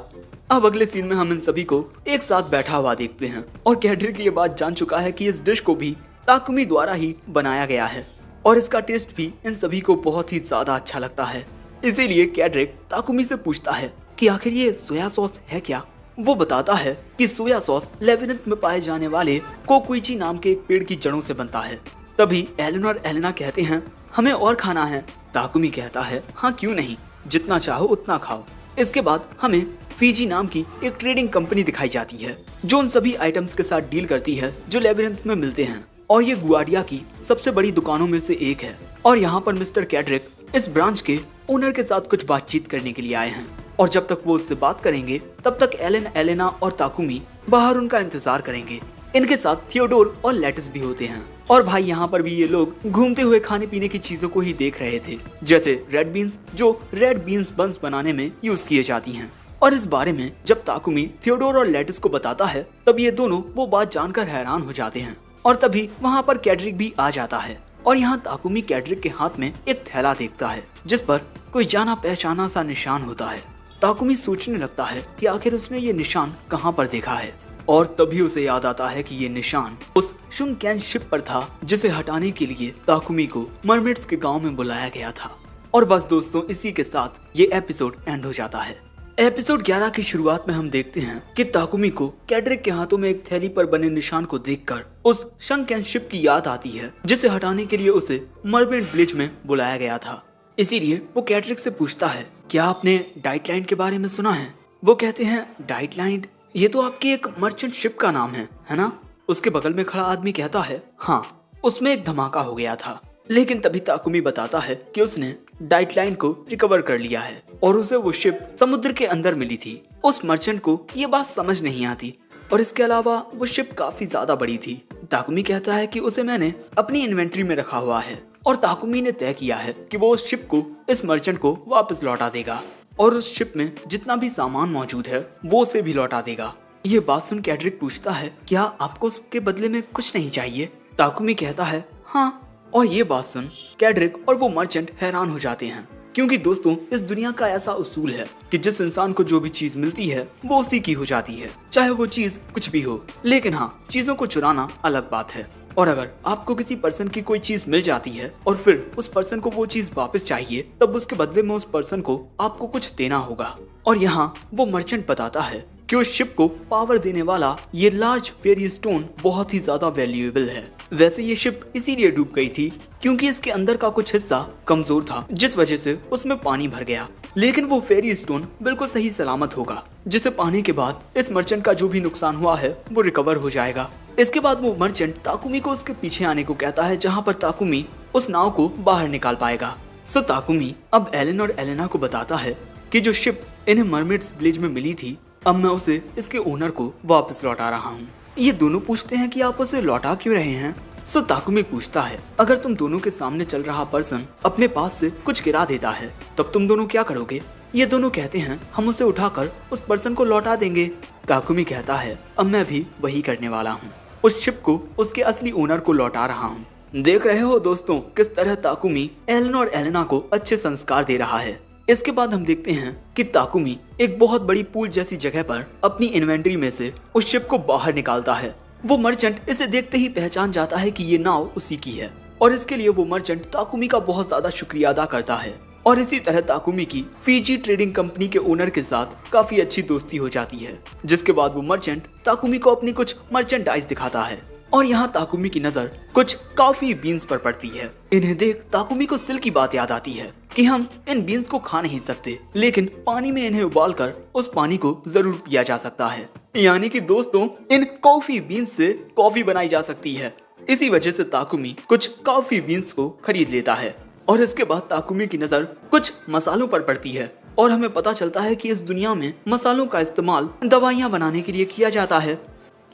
अब अगले सीन में हम इन सभी को एक साथ बैठा हुआ देखते हैं और कैड्रिक ये बात जान चुका है कि इस डिश को भी ताकुमी द्वारा ही बनाया गया है और इसका टेस्ट भी इन सभी को बहुत ही ज्यादा अच्छा लगता है। इसीलिए कैड्रिक ताकुमी से पूछता है कि आखिर ये सोया सॉस है क्या। वो बताता है कि सोया सॉस लेविरंथ में पाए जाने वाले कोकुइची नाम के एक पेड़ की जड़ों से बनता है। तभी एलन और एलेना कहते हैं हमें और खाना है। ताकुमी कहता है हाँ क्यों नहीं, जितना चाहो उतना खाओ। इसके बाद हमें फीजी नाम की एक ट्रेडिंग कंपनी दिखाई जाती है जो उन सभी आइटम्स के साथ डील करती है जो लेविरंथ में मिलते हैं और ये गुआडिया की सबसे बड़ी दुकानों में से एक है। और यहाँ पर मिस्टर कैड्रिक इस ब्रांच के ओनर के साथ कुछ बातचीत करने के लिए आए हैं और जब तक वो उससे बात करेंगे तब तक एलन, एलेना और ताकुमी बाहर उनका इंतजार करेंगे। इनके साथ थियोडोर और लेटिस भी होते हैं और भाई यहाँ पर भी ये लोग घूमते हुए खाने पीने की चीजों को ही देख रहे थे, जैसे रेड बीन्स जो रेड बीन्स बंस बनाने में यूज किए जाती हैं। और इस बारे में जब ताकुमी थियोडोर और लेटिस को बताता है तब ये दोनों वो बात जानकर हैरान हो जाते हैं और तभी वहाँ पर कैड्रिक भी आ जाता है और यहाँ ताकुमी कैड्रिक के हाथ में एक थैला देखता है जिस पर कोई जाना पहचाना सा निशान होता है। ताकुमी सोचने लगता है कि आखिर उसने ये निशान कहाँ पर देखा है और तभी उसे याद आता है कि ये निशान उस शुनकैन शिप पर था जिसे हटाने के लिए ताकुमी को मरमेड्स के गांव में बुलाया गया था। और बस दोस्तों इसी के साथ ये एपिसोड एंड हो जाता है। एपिसोड 11 की शुरुआत में हम देखते हैं कि ताकुमी को कैड्रिक के हाथों में एक थैली पर बने निशान को देखकर उस शंकैन शिप की याद आती है जिसे हटाने के लिए उसे मरमेड विलेज में बुलाया गया था। इसीलिए वो कैड्रिक से पूछता है क्या आपने डाइटलाइन के बारे में सुना है। वो कहते हैं डाइटलाइन, ये तो आपकी एक मर्चेंट शिप का नाम है ना? उसके बगल में खड़ा आदमी कहता है हाँ, उसमें एक धमाका हो गया था। लेकिन तभी ताकुमी बताता है कि उसने डाइटलाइन को रिकवर कर लिया है और उसे वो शिप समुद्र के अंदर मिली थी। उस मर्चेंट को ये बात समझ नहीं आती और इसके अलावा वो शिप काफी ज्यादा बड़ी थी। ताकुमी कहता है कि उसे मैंने अपनी इन्वेंट्री में रखा हुआ है और ताकुमी ने तय किया है कि वो उस शिप को इस मर्चेंट को वापस लौटा देगा और उस शिप में जितना भी सामान मौजूद है वो उसे भी लौटा देगा। ये बात सुन कैड्रिक पूछता है क्या आपको उसके बदले में कुछ नहीं चाहिए? ताकुमी कहता है हाँ। और ये बात सुन कैड्रिक और वो मर्चेंट हैरान हो जाते हैं, क्योंकि दोस्तों इस दुनिया का ऐसा उसूल है कि जिस इंसान को जो भी चीज मिलती है वो उसी की हो जाती है, चाहे वो चीज कुछ भी हो। लेकिन हाँ, चीजों को चुराना अलग बात है। और अगर आपको किसी पर्सन की कोई चीज मिल जाती है और फिर उस पर्सन को वो चीज वापस चाहिए, तब उसके बदले में उस पर्सन को आपको कुछ देना होगा। और यहाँ वो मर्चेंट बताता है कि उस शिप को पावर देने वाला ये लार्ज फेरी स्टोन बहुत ही ज्यादा वैल्यूएबल है। वैसे ये शिप इसीलिए डूब गई थी क्योंकि इसके अंदर का कुछ हिस्सा कमजोर था, जिस वजह से उसमें पानी भर गया। लेकिन वो फेरी स्टोन बिल्कुल सही सलामत होगा, जिसे पाने के बाद इस मर्चेंट का जो भी नुकसान हुआ है वो रिकवर हो जाएगा। इसके बाद वो मर्चेंट ताकुमी को उसके पीछे आने को कहता है, जहाँ पर ताकुमी उस नाव को बाहर निकाल पाएगा। सो ताकुमी अब एलन और एलेना को बताता है कि जो शिप इन्हें मरमेड्स विलेज में मिली थी, अब मैं उसे इसके ओनर को वापस लौटा रहा हूँ। ये दोनों पूछते हैं कि आप उसे लौटा क्यों रहे हैं? सो ताकुमी पूछता है अगर तुम दोनों के सामने चल रहा पर्सन अपने पास से कुछ गिरा देता है तब तुम दोनों क्या करोगे? ये दोनों कहते हैं हम उसे उठाकर उस पर्सन को लौटा देंगे। ताकुमी कहता है अब मैं भी वही करने वाला हूँ, उस शिप को उसके असली ओनर को लौटा रहा हूँ। देख रहे हो दोस्तों किस तरह ताकुमी एलन और एलेना को अच्छे संस्कार दे रहा है। इसके बाद हम देखते हैं कि ताकुमी एक बहुत बड़ी पूल जैसी जगह पर अपनी इन्वेंट्री में से उस शिप को बाहर निकालता है। वो मर्चेंट इसे देखते ही पहचान जाता है कि ये नाव उसी की है और इसके लिए वो मर्चेंट ताकुमी का बहुत ज्यादा शुक्रिया अदा करता है। और इसी तरह ताकुमी की फीजी ट्रेडिंग कंपनी के ओनर के साथ काफी अच्छी दोस्ती हो जाती है, जिसके बाद वो मर्चेंट ताकुमी को अपनी कुछ मर्चेंडाइज दिखाता है। और यहाँ ताकुमी की नजर कुछ कॉफी बीन्स पर पड़ती है। इन्हें देख ताकुमी को सिल की बात याद आती है कि हम इन बीन्स को खा नहीं सकते, लेकिन पानी में इन्हें उबालकर उस पानी को जरूर पिया जा सकता है। यानी कि दोस्तों इन कॉफी बीन्स से कॉफी बनाई जा सकती है। इसी वजह से ताकुमी कुछ कॉफी बीन्स को खरीद लेता है। और इसके बाद ताकुमी की नजर कुछ मसालों पर पड़ती है और हमें पता चलता है कि इस दुनिया में मसालों का इस्तेमाल दवाइयाँ बनाने के लिए किया जाता है।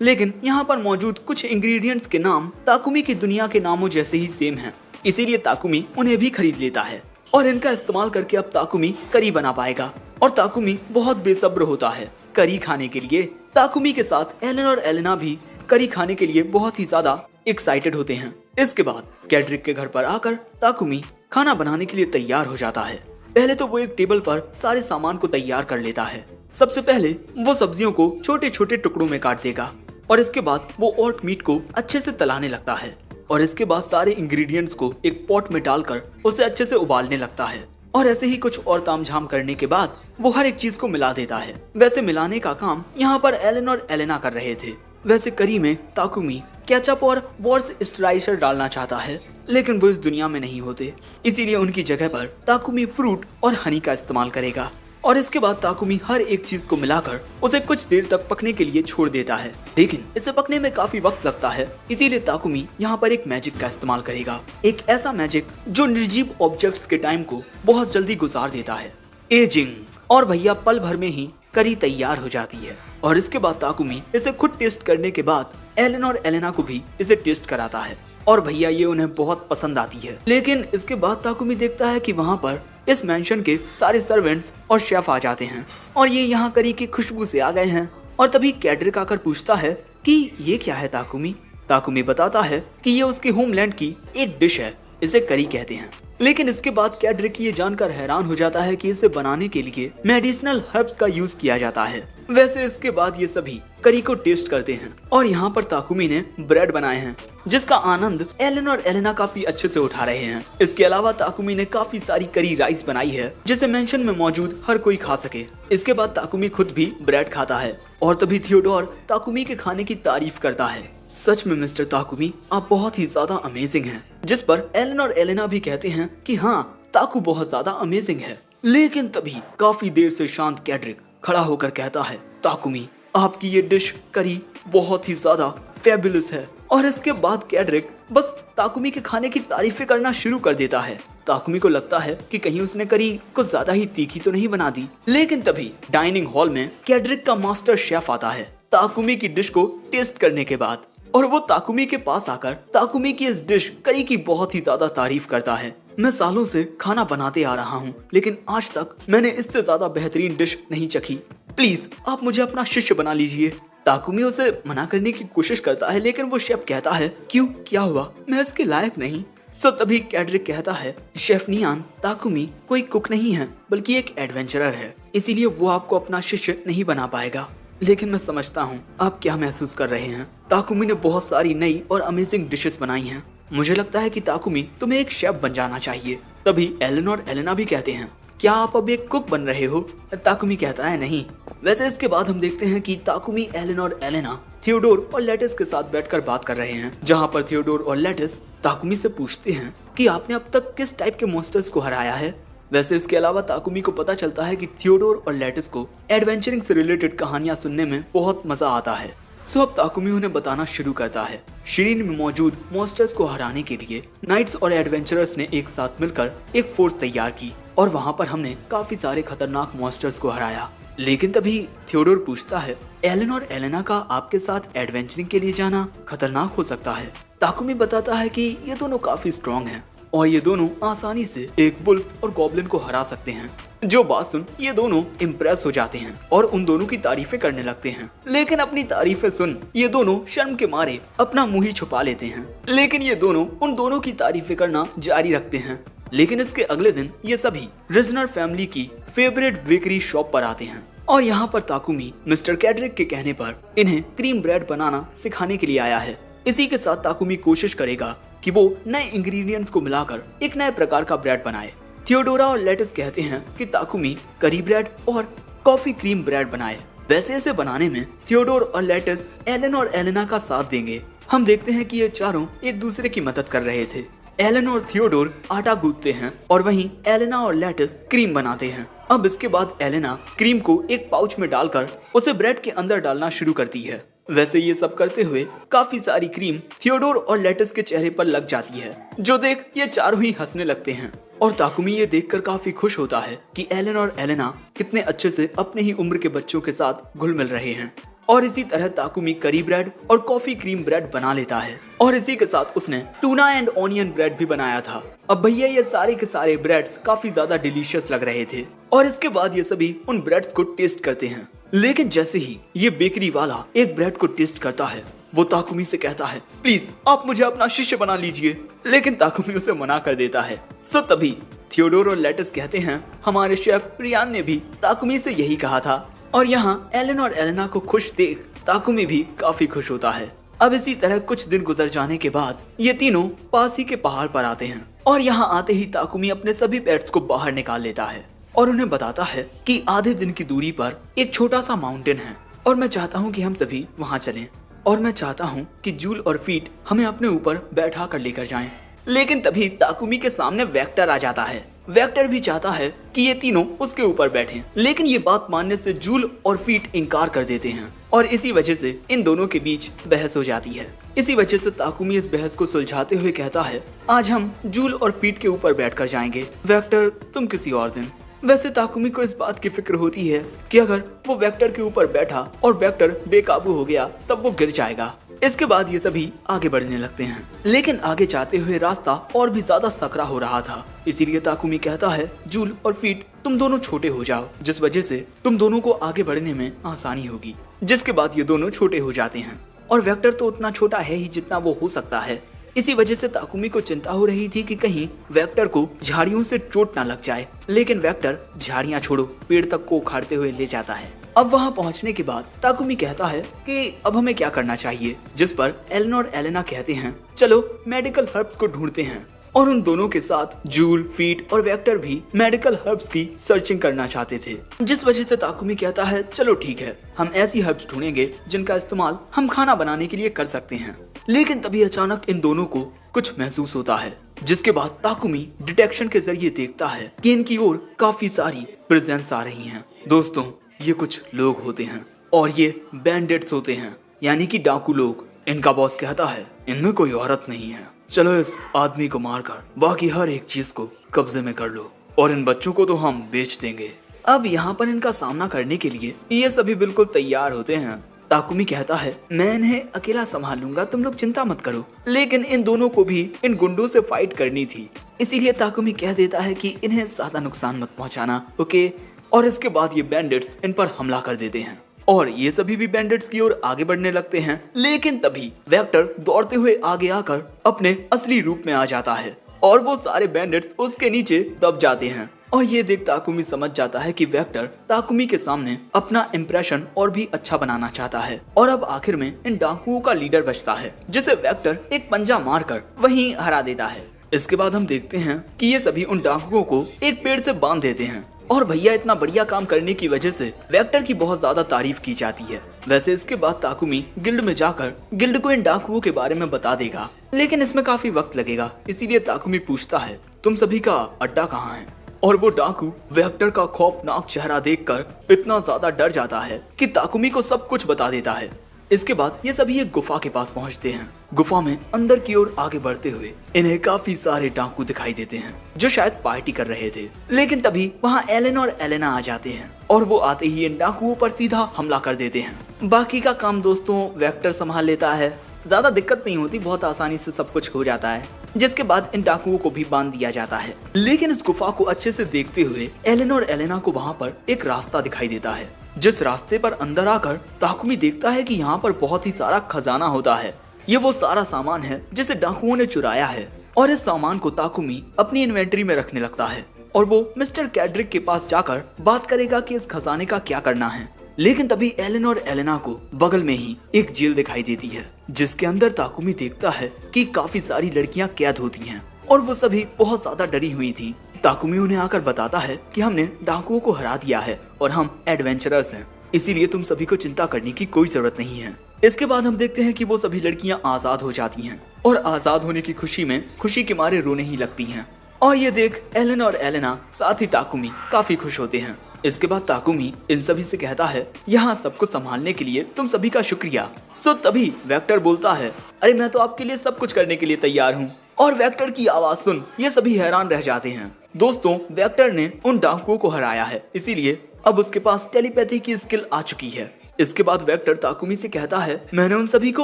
लेकिन यहाँ पर मौजूद कुछ इंग्रेडिएंट्स के नाम ताकुमी की दुनिया के नामों जैसे ही सेम हैं, इसीलिए ताकुमी उन्हें भी खरीद लेता है और इनका इस्तेमाल करके अब ताकुमी करी बना पाएगा। और ताकुमी बहुत बेसब्र होता है करी खाने के लिए। ताकुमी के साथ एलन और एलेना भी करी खाने के लिए बहुत ही ज्यादा एक्साइटेड होते हैं। इसके बाद कैड्रिक के घर पर आकर ताकुमी खाना बनाने के लिए तैयार हो जाता है। पहले तो वो एक टेबल पर सारे सामान को तैयार कर लेता है। सबसे पहले वो सब्जियों को छोटे छोटे टुकड़ों में काट देगा और इसके बाद वो ओट मीट को अच्छे से तलाने लगता है और इसके बाद सारे इंग्रेडिएंट्स को एक पॉट में डालकर उसे अच्छे से उबालने लगता है। और ऐसे ही कुछ और तामझाम करने के बाद वो हर एक चीज को मिला देता है। वैसे मिलाने का काम यहाँ पर एलन और एलेना कर रहे थे। वैसे करी में ताकुमी केचप और वॉर्सेस्टराइजर डालना चाहता है, लेकिन वो इस दुनिया में नहीं होते, इसीलिए उनकी जगह पर ताकुमी फ्रूट और हनी का इस्तेमाल करेगा। और इसके बाद ताकुमी हर एक चीज को मिलाकर उसे कुछ देर तक पकने के लिए छोड़ देता है, लेकिन इसे पकने में काफी वक्त लगता है, इसीलिए ताकुमी यहाँ पर एक मैजिक का इस्तेमाल करेगा। एक ऐसा मैजिक जो निर्जीव ऑब्जेक्ट्स के टाइम को बहुत जल्दी गुजार देता है, एजिंग। और भैया पल भर में ही करी तैयार हो जाती है। और इसके बाद ताकुमी इसे खुद टेस्ट करने के बाद एलन और एलेना को भी इसे टेस्ट कराता है और भैया ये उन्हें बहुत पसंद आती है। लेकिन इसके बाद ताकुमी देखता है कि वहाँ पर इस मेंशन के सारे सर्वेंट्स और शेफ आ जाते हैं और ये यहाँ करी की खुशबू से आ गए हैं। और तभी कैड्रिक आकर पूछता है कि ये क्या है ताकुमी। ताकुमी बताता है कि ये उसके होमलैंड की एक डिश है, इसे करी कहते हैं। लेकिन इसके बाद कैड्रिक ये जानकर हैरान हो जाता है कि इसे बनाने के लिए मेडिसिनल हर्ब्स का यूज किया जाता है। वैसे इसके बाद ये सभी करी को टेस्ट करते हैं और यहाँ पर ताकुमी ने ब्रेड बनाए हैं, जिसका आनंद एलन और एलेना काफी अच्छे से उठा रहे हैं। इसके अलावा ताकुमी ने काफी सारी करी राइस बनाई है, जिसे मेंशन में मौजूद हर कोई खा सके। इसके बाद ताकुमी खुद भी ब्रेड खाता है और तभी थियोडोर ताकुमी के खाने की तारीफ करता है। सच में मिस्टर ताकुमी आप बहुत ही ज्यादा अमेजिंग हैं। जिस पर एलन और एलेना भी कहते हैं कि हाँ ताकू बहुत ज्यादा अमेजिंग है। लेकिन तभी काफी देर से शांत कैड्रिक खड़ा होकर कहता है, ताकुमी आपकी ये डिश करी बहुत ही ज्यादा फेबुलस है। और इसके बाद कैड्रिक बस ताकुमी के खाने की तारीफें करना शुरू कर देता है। ताकुमी को लगता है कि कहीं उसने करी कुछ ज्यादा ही तीखी तो नहीं बना दी। लेकिन तभी डाइनिंग हॉल में कैड्रिक का मास्टर शेफ आता है ताकुमी की डिश को टेस्ट करने के बाद, और वो ताकुमी के पास आकर ताकुमी की इस डिश करी की बहुत ही ज्यादा तारीफ करता है। मैं सालों से खाना बनाते आ रहा हूँ, लेकिन आज तक मैंने इससे ज्यादा बेहतरीन डिश नहीं चखी। प्लीज आप मुझे अपना शिष्य बना लीजिए। ताकुमी उसे मना करने की कोशिश करता है, लेकिन वो शेफ कहता है, क्यों, क्या हुआ, मैं इसके लायक नहीं। सो तभी कैड्रिक कहता है, शेफ नियान, ताकुमी कोई कुक नहीं है बल्कि एक एडवेंचरर है, इसीलिए वो आपको अपना शिष्य नहीं बना पाएगा। लेकिन मैं समझता हूँ आप क्या महसूस कर रहे हैं। ताकुमी ने बहुत सारी नई और अमेजिंग डिशेस बनाई हैं। मुझे लगता है कि ताकुमी तुम्हें एक शेफ बन जाना चाहिए। तभी एलन और एलेना भी कहते हैं, क्या आप अब एक कुक बन रहे हो? ताकुमी कहता है, नहीं। वैसे इसके बाद हम देखते हैं कि ताकुमी, एलन और एलेना थियोडोर और लेटिस के साथ बैठकर बात कर रहे हैं, जहाँ पर थियोडोर और लेटिस ताकुमी से पूछते हैं कि आपने अब तक किस टाइप के मॉन्स्टर्स को हराया है। वैसे इसके अलावा ताकुमी को पता चलता है कि थियोडोर और लेटिस को एडवेंचरिंग से रिलेटेड कहानियां सुनने में बहुत मजा आता है। सो अब ताकुमी उन्हें बताना शुरू करता है। शिरीन में मौजूद मॉन्स्टर्स को हराने के लिए नाइट्स और एडवेंचरर्स ने एक साथ मिलकर एक फोर्स तैयार की, और वहाँ पर हमने काफी सारे खतरनाक मॉन्स्टर्स को हराया। लेकिन तभी थियोडोर पूछता है, एलन और एलेना का आपके साथ एडवेंचरिंग के लिए जाना खतरनाक हो सकता है। ताकुमी बताता है कि ये दोनों काफी स्ट्रॉन्ग हैं और ये दोनों आसानी से एक वुल्फ और गॉब्लिन को हरा सकते हैं। जो बात सुन ये दोनों इम्प्रेस हो जाते हैं और उन दोनों की तारीफें करने लगते हैं। लेकिन अपनी तारीफें सुन ये दोनों शर्म के मारे अपना मुंह ही छुपा लेते हैं। लेकिन ये दोनों उन दोनों की तारीफें करना जारी रखते हैं। लेकिन इसके अगले दिन ये सभी रिजनर फैमिली की फेवरेट बेकरी शॉप पर आते हैं, और यहाँ पर ताकुमी मिस्टर कैड्रिक के कहने पर इन्हें क्रीम ब्रेड बनाना सिखाने के लिए आया है। इसी के साथ ताकुमी कोशिश करेगा कि वो नए इंग्रेडिएंट्स को मिलाकर एक नए प्रकार का ब्रेड बनाए। थियोडोरा और लेटिस कहते हैं कि ताकुमी करी ब्रेड और कॉफी क्रीम ब्रेड बनाए। वैसे इसे बनाने में थियोडोर और लेटिस एलन और एलेना का साथ देंगे। हम देखते हैं कि ये चारों एक दूसरे की मदद कर रहे थे। एलन और थियोडोर आटा गूंथते हैं और वहीं एलेना और लेटिस क्रीम बनाते हैं। अब इसके बाद एलेना क्रीम को एक पाउच में डालकर उसे ब्रेड के अंदर डालना शुरू करती है। वैसे ये सब करते हुए काफी सारी क्रीम थियोडोर और लेटिस के चेहरे पर लग जाती है, जो देख ये चारों ही हंसने लगते हैं। और ताकुमी ये देखकर काफी खुश होता है कि एलन और एलेना कितने अच्छे से अपने ही उम्र के बच्चों के साथ घुल मिल रहे हैं। और इसी तरह ताकुमी करी ब्रेड और कॉफी क्रीम ब्रेड बना लेता है, और इसी के साथ उसने टूना एंड ऑनियन ब्रेड भी बनाया था। अब भैया ये सारे के सारे ब्रेड्स काफी ज्यादा डिलीशियस लग रहे थे, और इसके बाद ये सभी उन ब्रेड्स को टेस्ट करते हैं। लेकिन जैसे ही ये बेकरी वाला एक ब्रेड को टेस्ट करता है, वो ताकुमी से कहता है, प्लीज आप मुझे अपना शिष्य बना लीजिए। लेकिन ताकुमी उसे मना कर देता है। सो तभी थियोडोर और लेटिस कहते हैं, हमारे शेफ रियान ने भी ताकुमी से यही कहा था। और यहाँ एलन और एलेना को खुश देख ताकुमी भी काफी खुश होता है। अब इसी तरह कुछ दिन गुजर जाने के बाद ये तीनों पास ही के पहाड़ पर आते हैं, और यहाँ आते ही ताकुमी अपने सभी पेट्स को बाहर निकाल लेता है और उन्हें बताता है कि आधे दिन की दूरी पर एक छोटा सा माउंटेन है, और मैं चाहता हूँ कि हम सभी वहाँ चलें, और मैं चाहता हूँ कि जूल और फीट हमें अपने ऊपर बैठा कर लेकर जाएं। लेकिन तभी ताकुमी के सामने वेक्टर आ जाता है। वेक्टर भी चाहता है कि ये तीनों उसके ऊपर बैठें, लेकिन ये बात मानने से जूल और फीट इनकार कर देते हैं, और इसी वजह से इन दोनों के बीच बहस हो जाती है। इसी वजह से ताकुमी इस बहस को सुलझाते हुए कहता है, आज हम जूल और फीट के ऊपर बैठकर जाएंगे, वेक्टर तुम किसी और दिन। वैसे ताकुमी को इस बात की फिक्र होती है कि अगर वो वेक्टर के ऊपर बैठा और वेक्टर बेकाबू हो गया तब वो गिर जाएगा। इसके बाद ये सभी आगे बढ़ने लगते हैं, लेकिन आगे जाते हुए रास्ता और भी ज्यादा सकरा हो रहा था। इसीलिए ताकुमी कहता है, जूल और फीट तुम दोनों छोटे हो जाओ, जिस वजह से तुम दोनों को आगे बढ़ने में आसानी होगी। जिसके बाद ये दोनों छोटे हो जाते हैं, और वेक्टर तो उतना छोटा है ही जितना वो हो सकता है। इसी वजह से ताकुमी को चिंता हो रही थी कि कहीं वेक्टर को झाड़ियों से चोट ना लग जाए, लेकिन वेक्टर झाड़ियां छोड़ो पेड़ तक को उखाड़ते हुए ले जाता है। अब वहां पहुंचने के बाद ताकुमी कहता है कि अब हमें क्या करना चाहिए, जिस पर एलन और एलेना कहते हैं, चलो मेडिकल हर्ब्स को ढूंढते हैं। और उन दोनों के साथ जूल, फीट और वेक्टर भी मेडिकल हर्ब्स की सर्चिंग करना चाहते थे, जिस वजह से ताकुमी कहता है, चलो ठीक है, हम ऐसी हर्ब्स ढूंढेंगे जिनका इस्तेमाल हम खाना बनाने के लिए कर सकते हैं। लेकिन तभी अचानक इन दोनों को कुछ महसूस होता है, जिसके बाद ताकुमी डिटेक्शन के जरिए देखता है कि इनकी ओर काफी सारी प्रेजेंस आ रही हैं। दोस्तों ये कुछ लोग होते हैं और ये बैंडिट्स होते हैं, यानी कि डाकू लोग। इनका बॉस कहता है इनमें कोई औरत नहीं है, चलो इस आदमी को मारकर बाकी हर एक चीज को कब्जे में कर लो और इन बच्चों को तो हम बेच देंगे। अब यहाँ पर इनका सामना करने के लिए ये सभी बिल्कुल तैयार होते हैं। ताकुमी कहता है मैं इन्हें अकेला संभाल लूंगा, तुम लोग चिंता मत करो। लेकिन इन दोनों को भी इन गुंडों से फाइट करनी थी, इसीलिए ताकुमी कह देता है कि इन्हें ज्यादा नुकसान मत पहुंचाना, ओके। और इसके बाद ये बैंडिट्स इन पर हमला कर देते हैं और ये सभी भी बैंडिट्स की ओर आगे बढ़ने लगते हैं। लेकिन तभी वेक्टर दौड़ते हुए आगे आकर अपने असली रूप में आ जाता है और वो सारे बैंडिट्स उसके नीचे दब जाते हैं। और ये देख ताकुमी समझ जाता है कि वेक्टर ताकुमी के सामने अपना इम्प्रेशन और भी अच्छा बनाना चाहता है और अब आखिर में इन डाकुओं का लीडर बचता है, जिसे वेक्टर एक पंजा मारकर वहीं हरा देता है। इसके बाद हम देखते हैं कि ये सभी उन डाकुओं को एक पेड़ से बांध देते हैं और भैया इतना बढ़िया काम करने की वजह से वेक्टर की बहुत ज्यादा तारीफ की जाती है। वैसे इसके बाद ताकुमी गिल्ड में जाकर गिल्ड को इन डाकुओं के बारे में बता देगा, लेकिन इसमें काफी वक्त लगेगा, इसीलिए ताकुमी पूछता है तुम सभी का अड्डा कहाँ है। और वो डाकू वेक्टर का खौफनाक चेहरा देखकर इतना ज्यादा डर जाता है कि ताकुमी को सब कुछ बता देता है। इसके बाद ये सभी एक गुफा के पास पहुंचते हैं। गुफा में अंदर की ओर आगे बढ़ते हुए इन्हें काफी सारे डाकू दिखाई देते हैं जो शायद पार्टी कर रहे थे। लेकिन तभी वहाँ एलन और एलेना आ जाते हैं और वो आते ही इन डाकुओं पर सीधा हमला कर देते हैं। बाकी का काम दोस्तों वेक्टर संभाल लेता है, ज्यादा दिक्कत नहीं होती, बहुत आसानी से सब कुछ हो जाता है। जिसके बाद इन डाकुओं को भी बांध दिया जाता है। लेकिन इस गुफा को अच्छे से देखते हुए एलन और एलेना को वहाँ पर एक रास्ता दिखाई देता है, जिस रास्ते पर अंदर आकर ताकुमी देखता है कि यहाँ पर बहुत ही सारा खजाना होता है। ये वो सारा सामान है जिसे डाकुओं ने चुराया है और इस सामान को ताकुमी अपनी इन्वेंटरी में रखने लगता है और वो मिस्टर कैड्रिक के पास जाकर बात करेगा कि इस खजाने का क्या करना है। लेकिन तभी एलन और एलेना को बगल में ही एक जेल दिखाई देती है, जिसके अंदर ताकुमी देखता है कि काफी सारी लड़कियां कैद होती हैं और वो सभी बहुत ज्यादा डरी हुई थी। ताकुमी उन्हें आकर बताता है कि हमने डाकुओं को हरा दिया है और हम एडवेंचरर्स हैं, इसीलिए तुम सभी को चिंता करने की कोई जरूरत नहीं है। इसके बाद हम देखते हैं कि वो सभी लड़कियां आजाद हो जाती हैं और आजाद होने की खुशी में खुशी के मारे रोने ही लगती हैं। और ये देख एलन और एलेना साथ ही ताकुमी काफी खुश होते हैं। इसके बाद ताकुमी इन सभी से कहता है यहाँ सबको संभालने के लिए तुम सभी का शुक्रिया। सो तभी वेक्टर बोलता है अरे मैं तो आपके लिए सब कुछ करने के लिए तैयार हूँ। और वेक्टर की आवाज सुन ये सभी हैरान रह जाते हैं। दोस्तों वेक्टर ने उन डाकुओं को हराया है, इसीलिए अब उसके पास टेलीपैथी की स्किल आ चुकी है। इसके बाद वेक्टर ताकुमी से कहता है मैंने उन सभी को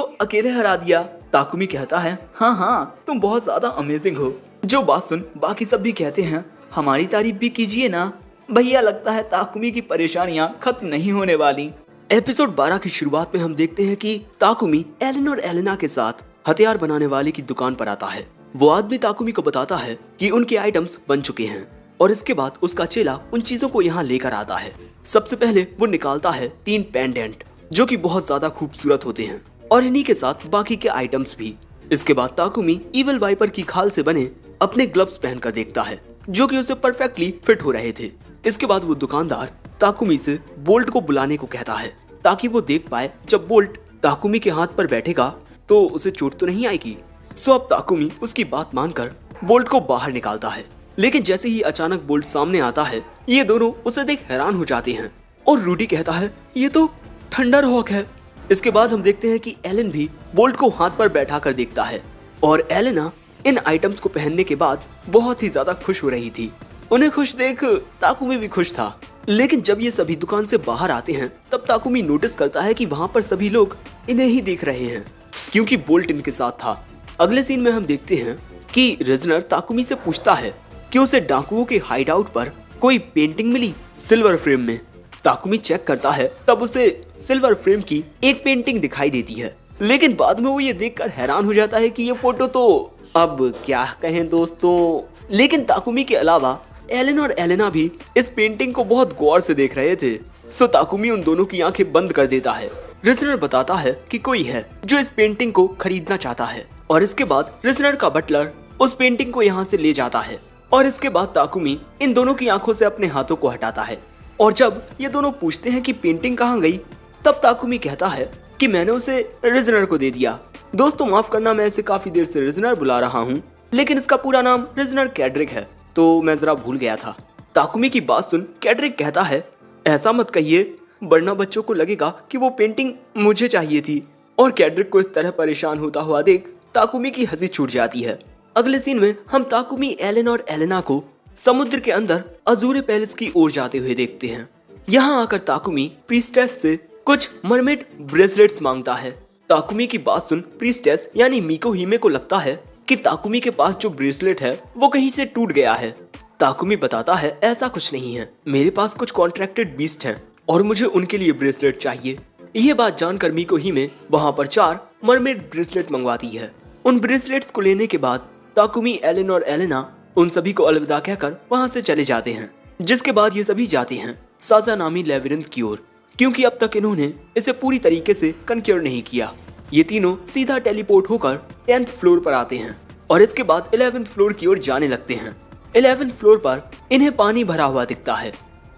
अकेले हरा दिया। ताकुमी कहता है हाँ तुम बहुत ज्यादा अमेजिंग हो। जो बात सुन बाकी सब भी कहते हैं हमारी तारीफ भी कीजिए ना। भैया लगता है ताकुमी की परेशानियां खत्म नहीं होने वाली। एपिसोड 12 की शुरुआत में हम देखते हैं कि ताकुमी एलन और एलेना के साथ हथियार बनाने वाले की दुकान पर आता है। वो आदमी ताकुमी को बताता है कि उनके आइटम्स बन चुके हैं और इसके बाद उसका चेला उन चीजों को यहाँ लेकर आता है। सबसे पहले वो निकालता है 3 पेंडेंट जो कि बहुत ज्यादा खूबसूरत होते हैं और इन्हीं के साथ बाकी के आइटम्स भी। इसके बाद ताकुमी इविल वाइपर की खाल से बने अपने ग्लव्स पहनकर देखता है जो कि उसे परफेक्टली फिट हो रहे थे। इसके बाद वो दुकानदार ताकुमी से बोल्ट को बुलाने को कहता है ताकि वो देख पाए जब बोल्ट ताकुमी के हाथ पर बैठेगा तो उसे चोट तो नहीं आएगी। सो अब ताकुमी उसकी बात मानकर बोल्ट को बाहर निकालता है। लेकिन जैसे ही अचानक बोल्ट सामने आता है ये दोनों उसे देख हैरान हो जाते हैं और रूडी कहता है ये तो थंडर हॉक है। इसके बाद हम देखते हैं कि एलन भी बोल्ट को हाथ पर बैठा कर देखता है और एलेना इन आइटम्स को पहनने के बाद बहुत ही ज्यादा खुश हो रही थी। उन्हें खुश देख ताकुमी भी खुश था। लेकिन जब ये सभी दुकान से बाहर आते हैं तब ताकुमी नोटिस करता है कि वहाँ पर सभी लोग इन्हें ही देख रहे हैं क्योंकि बोल्ट इनके साथ था। अगले सीन में हम देखते हैं कि रिजनर ताकुमी से पूछता है कि उसे डाकुओं के हाइड आउट पर कोई पेंटिंग मिली सिल्वर फ्रेम में। ताकुमी चेक करता है तब उसे सिल्वर फ्रेम की एक पेंटिंग दिखाई देती है, लेकिन बाद में वो ये देखकर हैरान हो जाता है कि ये फोटो तो अब क्या कहें दोस्तों। लेकिन ताकुमी के अलावा एलन और एलेना भी इस पेंटिंग को बहुत गौर से देख रहे थे। सो ताकुमी उन दोनों की आंखें बंद कर देता है। रिजनर बताता है कि कोई है जो इस पेंटिंग को खरीदना चाहता है और इसके बाद रिजनर का बटलर उस पेंटिंग को यहाँ से ले जाता है और इसके बाद ताकुमी इन दोनों की आंखों से अपने हाथों को हटाता है और जब ये दोनों पूछते हैं कि पेंटिंग कहाँ गई तब ताकुमी कहता है कि मैंने उसे रिजनर को दे दिया। दोस्तों माफ करना, मैं इसे काफी देर से रिजनर बुला रहा हूँ, लेकिन इसका पूरा नाम रिजनर कैड्रिक है तो मैं जरा भूल गया था। ताकुमी की बात सुन कैड्रिक कहता है ऐसा मत कहिए, वरना बच्चों को लगेगा कि वो पेंटिंग मुझे चाहिए थी। और कैड्रिक को इस तरह परेशान होता हुआ देख ताकुमी की हंसी छूट जाती है। अगले सीन में हम ताकुमी, एलेन और एलेना को समुद्र के अंदर अजूरे पैलेस की ओर जाते हुए देखते हैं। यहाँ आकर ताकुमी प्रीस्टेस से कुछ मरमेड ब्रेसलेट्स मांगता है। ताकुमी की बात सुन प्रीस्टेस यानी मिको हिमे को लगता है कि ताकुमी के पास जो ब्रेसलेट है वो कहीं से टूट गया है। ताकुमी बताता है ऐसा कुछ नहीं है, मेरे पास कुछ कॉन्ट्रैक्टेड बीस्ट हैं और मुझे उनके लिए ब्रेसलेट चाहिए। ये बात जानकर मिको हिमे वहाँ पर 4 मरमेड ब्रेसलेट मंगवाती है। उन ब्रेसलेट्स को लेने के बाद ताकुमी, एलेन और एलेना उन सभी को अलविदा कहकर वहाँ से चले जाते हैं। जिसके बाद ये सभी जाते हैं साजा नामी लेबिरिंथ की ओर, क्योंकि अब तक इन्होंने इसे पूरी तरीके से कन्क्योर नहीं किया। ये तीनों सीधा टेलीपोर्ट होकर 10th फ्लोर पर आते हैं और इसके बाद 11th फ्लोर की ओर जाने लगते हैं। 11th फ्लोर पर इन्हें पानी भरा हुआ दिखता है।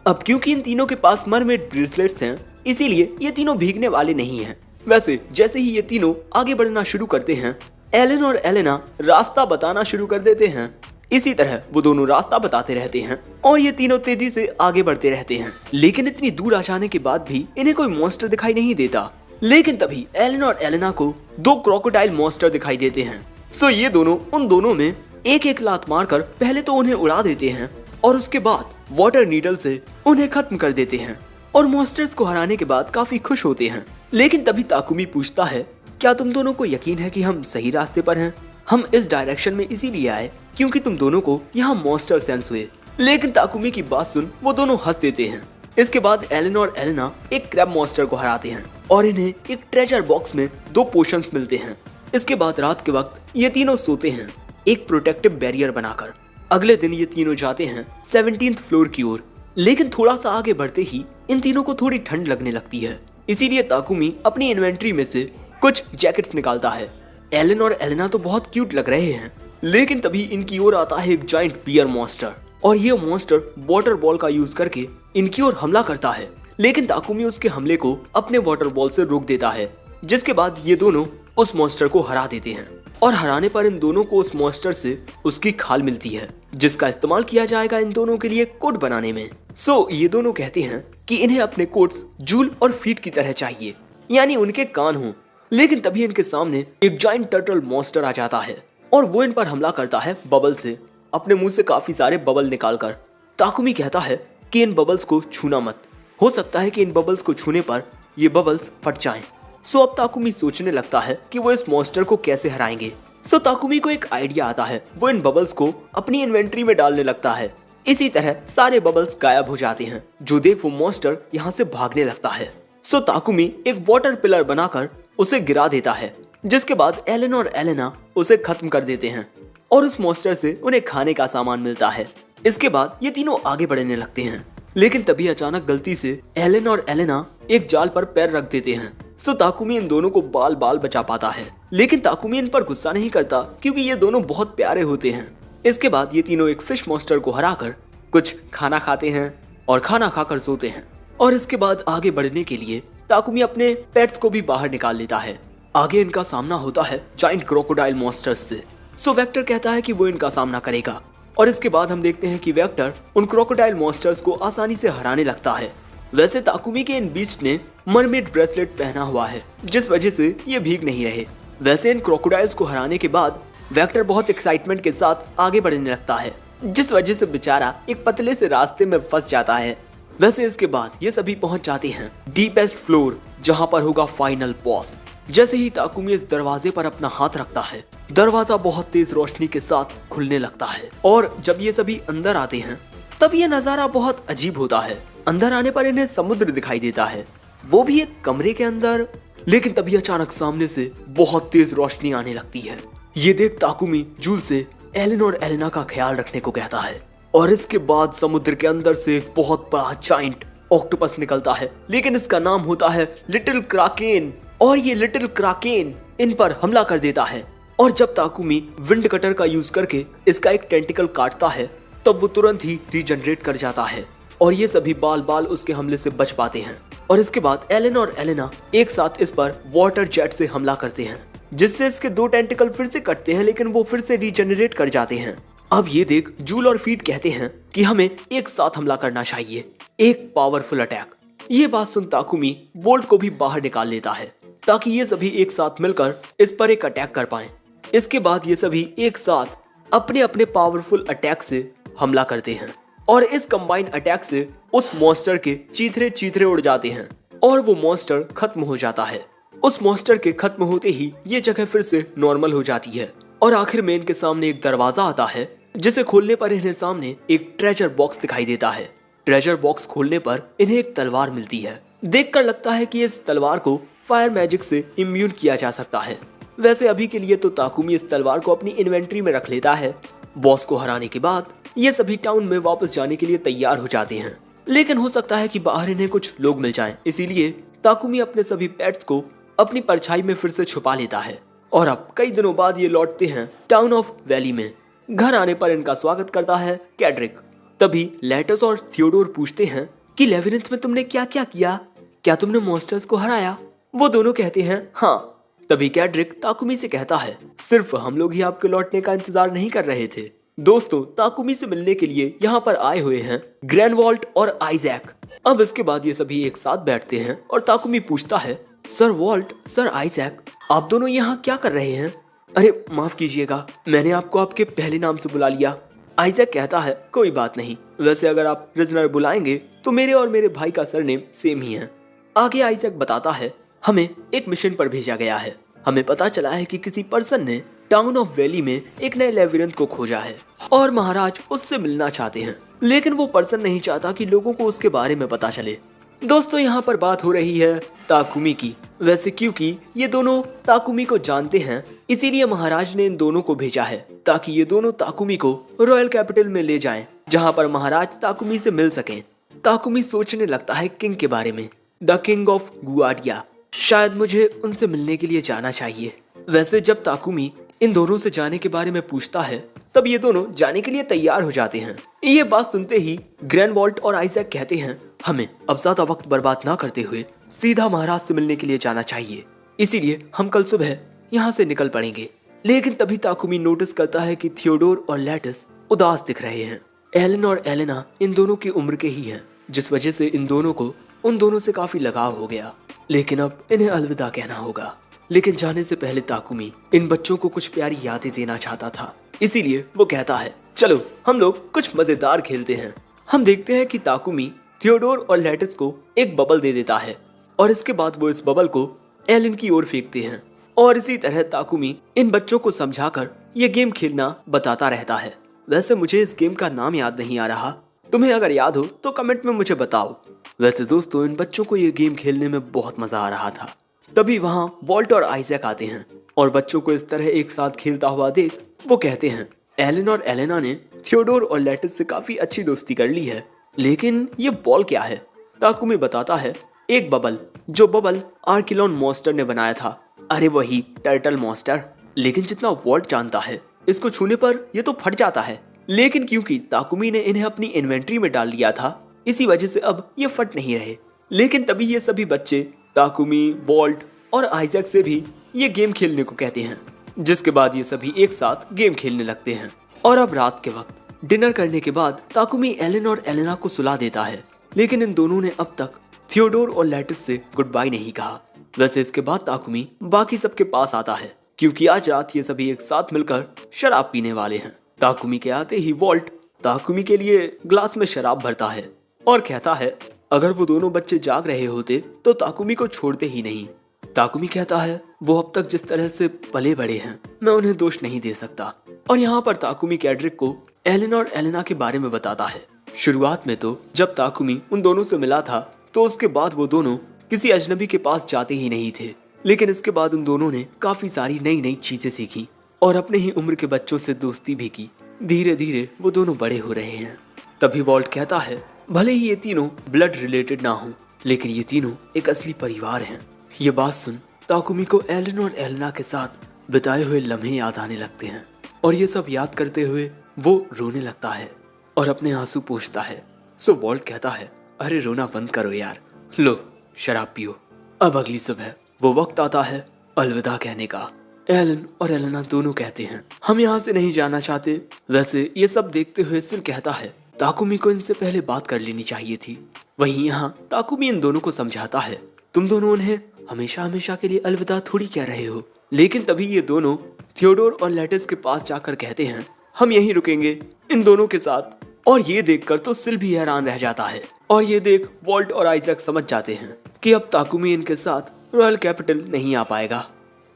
अब क्योंकि इन तीनों के पास मरमेड ब्रेसलेट्स हैं, इसीलिए ये तीनों भीगने वाले नहीं हैं। वैसे जैसे ही ये तीनों आगे बढ़ना शुरू करते हैं, एलेन और एलेना रास्ता बताना शुरू कर देते हैं। इसी तरह वो दोनों रास्ता बताते रहते हैं और ये तीनों तेजी से आगे बढ़ते रहते हैं। लेकिन इतनी दूर आ जाने के बाद भी इन्हें कोई मॉन्स्टर दिखाई नहीं देता। लेकिन तभी एलेन और एलेना को 2 क्रोकोडाइल मॉन्स्टर दिखाई देते हैं। सो ये दोनों उन दोनों में एक एक लात मारकर पहले तो उन्हें उड़ा देते हैं और उसके बाद वाटर नीडल से उन्हें खत्म कर देते हैं और मॉन्स्टर्स को हराने के बाद काफी खुश होते हैं। लेकिन तभी ताकुमी पूछता है, क्या तुम दोनों को यकीन है कि हम सही रास्ते पर हैं? हम इस डायरेक्शन में इसीलिए आए क्योंकि तुम दोनों को यहाँ मॉन्स्टर सेंस हुए। लेकिन ताकुमी की बात सुन वो दोनों हंस देते हैं। इसके बाद एलेन और एलेना एक क्रैब मॉन्स्टर को हराते हैं और इन्हें एक ट्रेजर बॉक्स में 2 पोशंस मिलते हैं। इसके बाद रात के वक्त ये तीनों सोते हैं एक प्रोटेक्टिव बैरियर बनाकर। अगले दिन ये तीनों जाते हैं 17th फ्लोर की ओर। लेकिन थोड़ा सा आगे बढ़ते ही इन तीनों को थोड़ी ठंड लगने लगती है, इसीलिए ताकुमी अपनी इन्वेंट्री में से कुछ जैकेट्स निकालता है। एलेन और एलेना तो बहुत क्यूट लग रहे हैं, लेकिन तभी इनकी ओर आता है एक जाइंट बियर मॉन्स्टर और ये मॉन्स्टर वाटर बॉल का यूज करके इनकी ओर हमला करता है। लेकिन ताकुमी उसके हमले को अपने वाटर बॉल से रोक देता है, जिसके बाद ये दोनों उस मॉन्स्टर को हरा देते हैं और हराने पर इन दोनों को उस मॉन्स्टर से उसकी खाल मिलती है, जिसका इस्तेमाल किया जाएगा इन दोनों के लिए कोट बनाने में। सो ये दोनों कहते हैं कि इन्हें अपने कोट्स जूल और फीट की तरह चाहिए, यानी उनके कान हों। लेकिन तभी इनके सामने एक जाइंट टर्टल मॉन्स्टर आ जाता है और वो इन पर हमला करता है बबल से, अपने मुंह से काफी सारे बबल निकालकर। ताकुमी कहता है कि इन बबल्स को छूना मत, हो सकता है कि इन बबल्स को छूने पर ये बबल्स फट जाएं। सो अब ताकुमी सोचने लगता है कि वो इस मॉन्स्टर को कैसे हराएंगे। सो ताकुमी को एक आइडिया आता है, वो इन बबल्स को अपनी इन्वेंट्री में डालने लगता है। इसी तरह सारे बबल्स गायब हो जाते हैं, जो देख वो मॉन्स्टर यहाँ से भागने लगता है। सो ताकुमी एक वाटर पिलर बनाकर उसे गिरा देता है, जिसके बाद एलेन और एलेना उसे खत्म कर देते हैं और उस मॉन्स्टर से उन्हें खाने का सामान मिलता है। इसके बाद ये तीनों आगे बढ़ने लगते हैं। लेकिन तभी अचानक गलती से एलेन और एलेना एक जाल पर पैर रख देते हैं। सो ताकुमी इन दोनों को बाल बाल बचा पाता है। लेकिन ताकुमी इन पर गुस्सा नहीं करता क्योंकि ये दोनों बहुत प्यारे होते हैं। इसके बाद ये तीनों एक फिश मॉन्स्टर को हराकर कुछ खाना खाते हैं और खाना खाकर सोते हैं। और इसके बाद आगे बढ़ने के लिए ताकुमी अपने पेट्स को भी बाहर निकाल लेता है। आगे इनका सामना होता है जाइंट क्रोकोडाइल मॉन्स्टर्स से। सो वेक्टर कहता है कि वो इनका सामना करेगा और इसके बाद हम देखते हैं कि वेक्टर उन क्रोकोडाइल मॉन्स्टर्स को आसानी से हराने लगता है। वैसे ताकुमी के इन बीस्ट ने मरमेड ब्रेसलेट पहना हुआ है, जिस वजह से ये भीग नहीं रहे। वैसे इन क्रोकोडाइल्स को हराने के बाद वेक्टर बहुत एक्साइटमेंट के साथ आगे बढ़ने लगता है, जिस वजह से बेचारा एक पतले से रास्ते में फंस जाता है। वैसे इसके बाद ये सभी पहुंच जाते हैं डीपेस्ट फ्लोर, जहां पर होगा फाइनल बॉस। जैसे ही ताकुमी इस दरवाजे पर अपना हाथ रखता है, दरवाजा बहुत तेज रोशनी के साथ खुलने लगता है और जब ये सभी अंदर आते हैं तब ये नजारा बहुत अजीब होता है। अंदर आने पर इन्हें समुद्र दिखाई देता है, वो भी एक कमरे के अंदर। लेकिन तभी अचानक सामने से बहुत तेज रोशनी आने लगती है। ये देख ताकुमी जूल से एलेन और एलेना का ख्याल रखने को कहता है और इसके बाद समुद्र के अंदर से एक बहुत बड़ा जाइंट ऑक्टोपस निकलता है, लेकिन इसका नाम होता है लिटिल क्राकेन। और ये लिटिल क्राकेन इन पर हमला कर देता है और जब ताकुमी विंड कटर का यूज करके इसका एक टेंटिकल काटता है तब वो तुरंत ही रीजनरेट कर जाता है और ये सभी बाल बाल उसके हमले से बच पाते हैं। और इसके बाद एलेन और एलेना एक साथ इस पर वाटर जेट से हमला करते हैं, जिससे इसके 2 टेंटिकल फिर से कटते हैं, लेकिन वो फिर से रीजनरेट कर जाते हैं। अब ये देख जूल और फीट कहते हैं कि हमें एक साथ हमला करना चाहिए, एक पावरफुल अटैक। ये बात सुन ताकुमी बोल्ट को भी बाहर निकाल लेता है ताकि ये सभी एक साथ मिलकर इस पर एक अटैक कर पाएं। इसके बाद ये सभी एक साथ अपने अपने पावरफुल अटैक से हमला करते हैं और इस कंबाइंड अटैक से उस मॉन्स्टर के चीथड़े चीथड़े उड़ जाते हैं और वो मॉन्स्टर खत्म हो जाता है। उस मॉन्स्टर के खत्म होते ही ये जगह फिर से नॉर्मल हो जाती है और आखिर में इनके सामने एक दरवाजा आता है जिसे खोलने पर इन्हें सामने एक ट्रेजर बॉक्स दिखाई देता है। ट्रेजर बॉक्स खोलने पर इन्हें एक तलवार मिलती है। देखकर लगता है कि इस तलवार को फायर मैजिक से इम्यून किया जा सकता है। वैसे अभी के लिए तो ताकुमी इस तलवार को अपनी इन्वेंट्री में रख लेता है। बॉस को हराने के बाद ये सभी टाउन में वापस जाने के लिए तैयार हो जाते हैं, लेकिन हो सकता है कि बाहर इन्हें कुछ लोग मिल जाएं। इसीलिए ताकुमी अपने सभी पेट्स को अपनी परछाई में फिर से छुपा लेता है और अब कई दिनों बाद ये लौटते हैं टाउन ऑफ वैली में। घर आने पर इनका स्वागत करता है कैड्रिक। तभी लेटस और थियोडोर पूछते हैं कि लेबिरिंथ में तुमने क्या क्या किया, क्या तुमने मॉन्स्टर्स को हराया? वो दोनों कहते हैं हाँ। तभी कैड्रिक ताकुमी से कहता है सिर्फ हम लोग ही आपके लौटने का इंतजार नहीं कर रहे थे। दोस्तों ताकुमी से मिलने के लिए यहाँ पर आए हुए हैं ग्रैंडवॉल्ट और आइजैक। अब इसके बाद ये सभी एक साथ बैठते हैं और ताकुमी पूछता है सर वॉल्ट, सर आइजैक, आप दोनों यहाँ क्या कर रहे हैं? अरे माफ कीजिएगा, मैंने आपको आपके पहले नाम से बुला लिया। आइजैक कहता है कोई बात नहीं, वैसे अगर आप रिजनर बुलाएंगे तो मेरे और मेरे भाई का सरनेम सेम ही है। आगे आइजैक बताता है हमें एक मिशन पर भेजा गया है। हमें पता चला है कि किसी पर्सन ने टाउन ऑफ वैली में एक नए लेबिरिंथ को खोजा है और महाराज उससे मिलना चाहते हैं, लेकिन वो पर्सन नहीं चाहता कि लोगों को उसके बारे में पता चले। दोस्तों यहाँ पर बात हो रही है ताकुमी की। वैसे क्योंकि ये दोनों ताकुमी को जानते हैं इसीलिए महाराज ने इन दोनों को भेजा है ताकि ये दोनों ताकुमी को रॉयल कैपिटल में ले जाएं, जहाँ पर महाराज ताकुमी से मिल सकें। ताकुमी सोचने लगता है किंग के बारे में, द किंग ऑफ गुआर्डिया। शायद मुझे उनसे मिलने के लिए जाना चाहिए। वैसे जब ताकुमी इन दोनों से जाने के बारे में पूछता है तब ये दोनों जाने के लिए तैयार हो जाते हैं। ये बात सुनते ही ग्रैंडवॉल्ट और आइजैक कहते हैं हमें अब ज्यादा वक्त बर्बाद ना करते हुए सीधा महाराज से मिलने के लिए जाना चाहिए, इसीलिए हम कल सुबह यहाँ से निकल पड़ेंगे। लेकिन तभी ताकुमी नोटिस करता है कि थियोडोर और लेटिस उदास दिख रहे हैं। एलन और एलेना इन दोनों की उम्र के ही हैं, जिस वजह से इन दोनों को उन दोनों से काफी लगाव हो गया। लेकिन अब इन्हें अलविदा कहना होगा। लेकिन जाने से पहले ताकुमी इन बच्चों को कुछ प्यारी यादें देना चाहता था, इसीलिए वो कहता है चलो हम लोग कुछ मजेदार खेलते हैं। हम देखते हैं कि ताकुमी थियोडोर और लेटिस को एक बबल दे देता है और इसके बाद वो इस बबल को एलन की ओर फेंकते हैं और इसी तरह ताकुमी इन बच्चों को समझाकर ये गेम खेलना बताता रहता है। वैसे मुझे इस गेम का नाम याद नहीं आ रहा, तुम्हें अगर याद हो तो कमेंट में मुझे बताओ। वैसे दोस्तों इन बच्चों को ये गेम खेलने में बहुत मजा आ रहा था। तभी वहाँ वॉल्ट और आइजैक आते हैं और बच्चों को इस तरह एक साथ खेलता हुआ देख वो कहते हैं एलन और एलेना ने थियोडोर और लेटिस से काफी अच्छी दोस्ती कर ली है, लेकिन ये बॉल क्या है? ताकुमी बताता है एक बबल, जो बबल आर्किलोन मॉन्स्टर ने बनाया था। अरे वही टर्टल मॉन्स्टर। लेकिन जितना वॉल्ट जानता है इसको छूने पर ये तो फट जाता है, लेकिन क्योंकि ताकुमी ने इन्हें अपनी इन्वेंट्री में डाल दिया था इसी वजह से अब ये फट नहीं रहे। लेकिन तभी ये सभी बच्चे ताकुमी, वॉल्ट और आइजैक से भी ये गेम खेलने को कहते हैं, जिसके बाद ये सभी एक साथ गेम खेलने लगते हैं। और अब रात के वक्त डिनर करने के बाद ताकुमी एलन और एलेना को सुला देता है, लेकिन इन दोनों ने अब तक थियोडोर और लेटिस से गुड बाय नहीं कहा। वैसे इसके बाद ताकुमी बाकी सबके पास आता है क्योंकि आज रात ये सभी एक साथ मिलकर शराब पीने वाले हैं। ताकुमी के आते ही वॉल्ट ताकुमी के लिए ग्लास में शराब भरता है और कहता है अगर वो दोनों बच्चे जाग रहे होते तो ताकुमी को छोड़ते ही नहीं। ताकुमी कहता है वो अब तक जिस तरह से पले बड़े हैं मैं उन्हें दोष नहीं दे सकता। और यहाँ पर ताकुमी कैड्रिक को एलन और एलेना के बारे में बताता है। शुरुआत में तो जब ताकुमी उन दोनों से मिला था तो उसके बाद वो दोनों किसी अजनबी के पास जाते ही नहीं थे, लेकिन इसके बाद उन दोनों ने काफी सारी नई नई चीजें सीखी और अपने ही उम्र के बच्चों से दोस्ती भी की। धीरे धीरे वो दोनों बड़े हो रहे हैं। तभी वॉल्ट कहता है भले ही ये तीनों ब्लड रिलेटेड ना हो, लेकिन ये तीनों एक असली परिवार हैं। ये बात सुन ताकुमी को एलन और एलेना के साथ बिताए हुए लम्हे याद आने लगते हैं और ये सब याद करते हुए वो रोने लगता है और अपने आंसू पोंछता है। सो वॉल्ट कहता है अरे रोना बंद करो यार, लो शराब पियो। अब अगली सुबह वो वक्त आता है अलविदा कहने का। एलन और एलेना दोनों कहते हैं हम यहाँ से नहीं जाना चाहते। वैसे ये सब देखते हुए सिल कहता है ताकुमी को इनसे पहले बात कर लेनी चाहिए थी। वहीं यहाँ ताकुमी इन दोनों को समझाता है, तुम दोनों उन्हें हमेशा हमेशा के लिए अलविदा थोड़ी कह रहे हो। लेकिन तभी ये दोनों थियोडोर और लैटिस के पास जाकर कहते हैं, हम यहीं रुकेंगे इन दोनों के साथ। और ये देखकर तो सिल भी हैरान रह जाता है। और ये देख वॉल्ट और आइजैक समझ जाते हैं कि अब ताकुमी इनके साथ रॉयल कैपिटल नहीं आ पाएगा।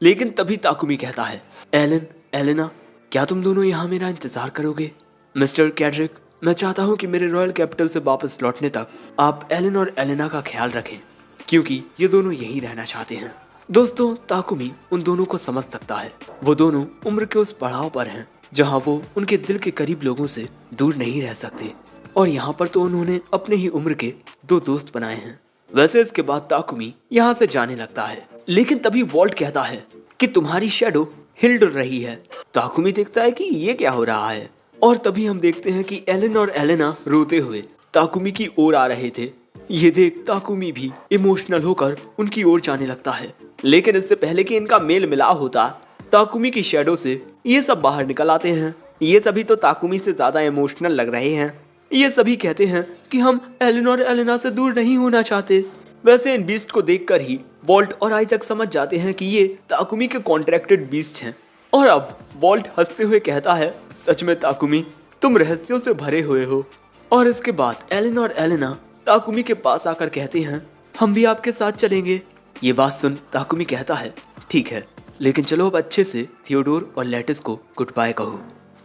लेकिन तभी ताकुमी कहता है, एलन, एलेना, क्या तुम दोनों यहाँ मेरा इंतजार करोगे? मिस्टर कैड्रिक, मैं चाहता हूँ कि मेरे रॉयल कैपिटल से वापस लौटने तक आप एलन और एलेना का ख्याल रखें, क्योंकि ये दोनों यहीं रहना चाहते हैं। दोस्तों, ताकुमी उन दोनों को समझ सकता है। वो दोनों उम्र के उस पड़ाव पर हैं जहाँ वो उनके दिल के करीब लोगों से दूर नहीं रह सकते। और यहाँ पर तो उन्होंने अपने ही उम्र के दो दोस्त बनाए हैं। वैसे इसके बाद ताकुमी यहाँ से जाने लगता है। लेकिन तभी वॉल्ट कहता है कि तुम्हारी शैडो हिल डुल रही है। ताकुमी देखता है कि ये क्या हो रहा है। और तभी हम देखते हैं कि एलन और एलेना रोते हुए ताकुमी की ओर आ रहे थे। ये देख ताकुमी भी इमोशनल होकर उनकी ओर जाने लगता है। लेकिन इससे पहले कि इनका मेल मिलाप होता, ताकुमी की शैडो से ये सब बाहर निकल आते हैं। ये सभी तो ताकुमी से ज्यादा इमोशनल लग रहे हैं। ये सभी कहते हैं कि हम एलन और एलेना से दूर नहीं होना चाहते। वैसे इन बीस्ट को देखकर ही वॉल्ट और आइजैक समझ जाते हैं कि ये ताकुमी के कॉन्ट्रैक्टेड बीस्ट हैं। और अब वॉल्ट हंसते हुए कहता है, सच में ताकुमी, तुम रहस्यों से भरे हुए हो। और इसके बाद एलन और एलेना ताकुमी के पास आकर कहते हैं, हम भी आपके साथ चलेंगे। ये बात सुन ताकुमी कहता है, ठीक है, लेकिन चलो अब अच्छे से थियोडोर और लैटिस को गुड बाय कहो।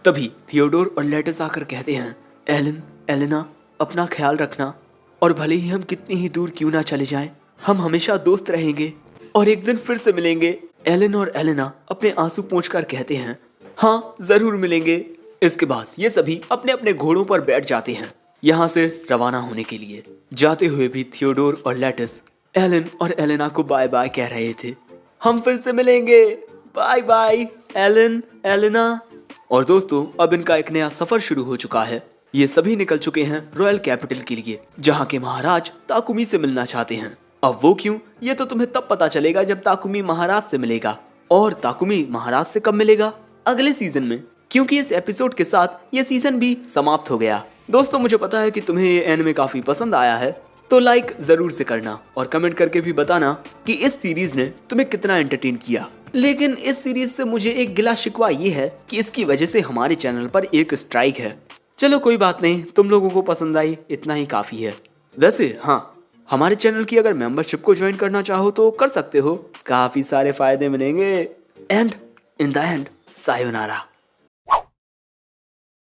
तभी थियोडोर और लैटिस आकर कहते हैं, एलन, एलेना, अपना ख्याल रखना, और भले ही हम कितनी ही दूर क्यों ना चले जाएं, हम हमेशा दोस्त रहेंगे और एक दिन फिर से मिलेंगे। एलन और एलेना अपने आंसू पोंछकर कहते हैं, हाँ जरूर मिलेंगे। इसके बाद ये सभी अपने अपने घोड़ों पर बैठ जाते हैं यहाँ से रवाना होने के लिए। जाते हुए भी थियोडोर और लैटिस एलन और एलेना को बाय बाय कह रहे थे, हम फिर से मिलेंगे, बाय बाय एलन, एलेना। और दोस्तों, अब इनका एक नया सफर शुरू हो चुका है। ये सभी निकल चुके हैं रॉयल कैपिटल के लिए, जहाँ के महाराज ताकुमी से मिलना चाहते हैं। अब वो क्यों, ये तो तुम्हें तब पता चलेगा जब ताकुमी महाराज से मिलेगा। और ताकुमी महाराज से कब मिलेगा? अगले सीजन में, क्योंकि इस एपिसोड के साथ ये सीजन भी समाप्त हो गया। दोस्तों, मुझे पता है कि तुम्हें ये एनिमे काफी पसंद आया है, तो लाइक जरूर से करना और कमेंट करके भी बताना कि इस सीरीज ने तुम्हें कितना एंटरटेन किया। लेकिन इस सीरीज से मुझे एक गिला शिकवा ये है कि इसकी वजह से हमारे चैनल पर एक स्ट्राइक है। चलो कोई बात नहीं, तुम लोगों को पसंद आई, इतना ही काफी है। वैसे हाँ, हमारे चैनल की अगर मेंबरशिप को ज्वाइन करना चाहो तो कर सकते हो, काफी सारे फायदे मिलेंगे। And in the end, sayonara.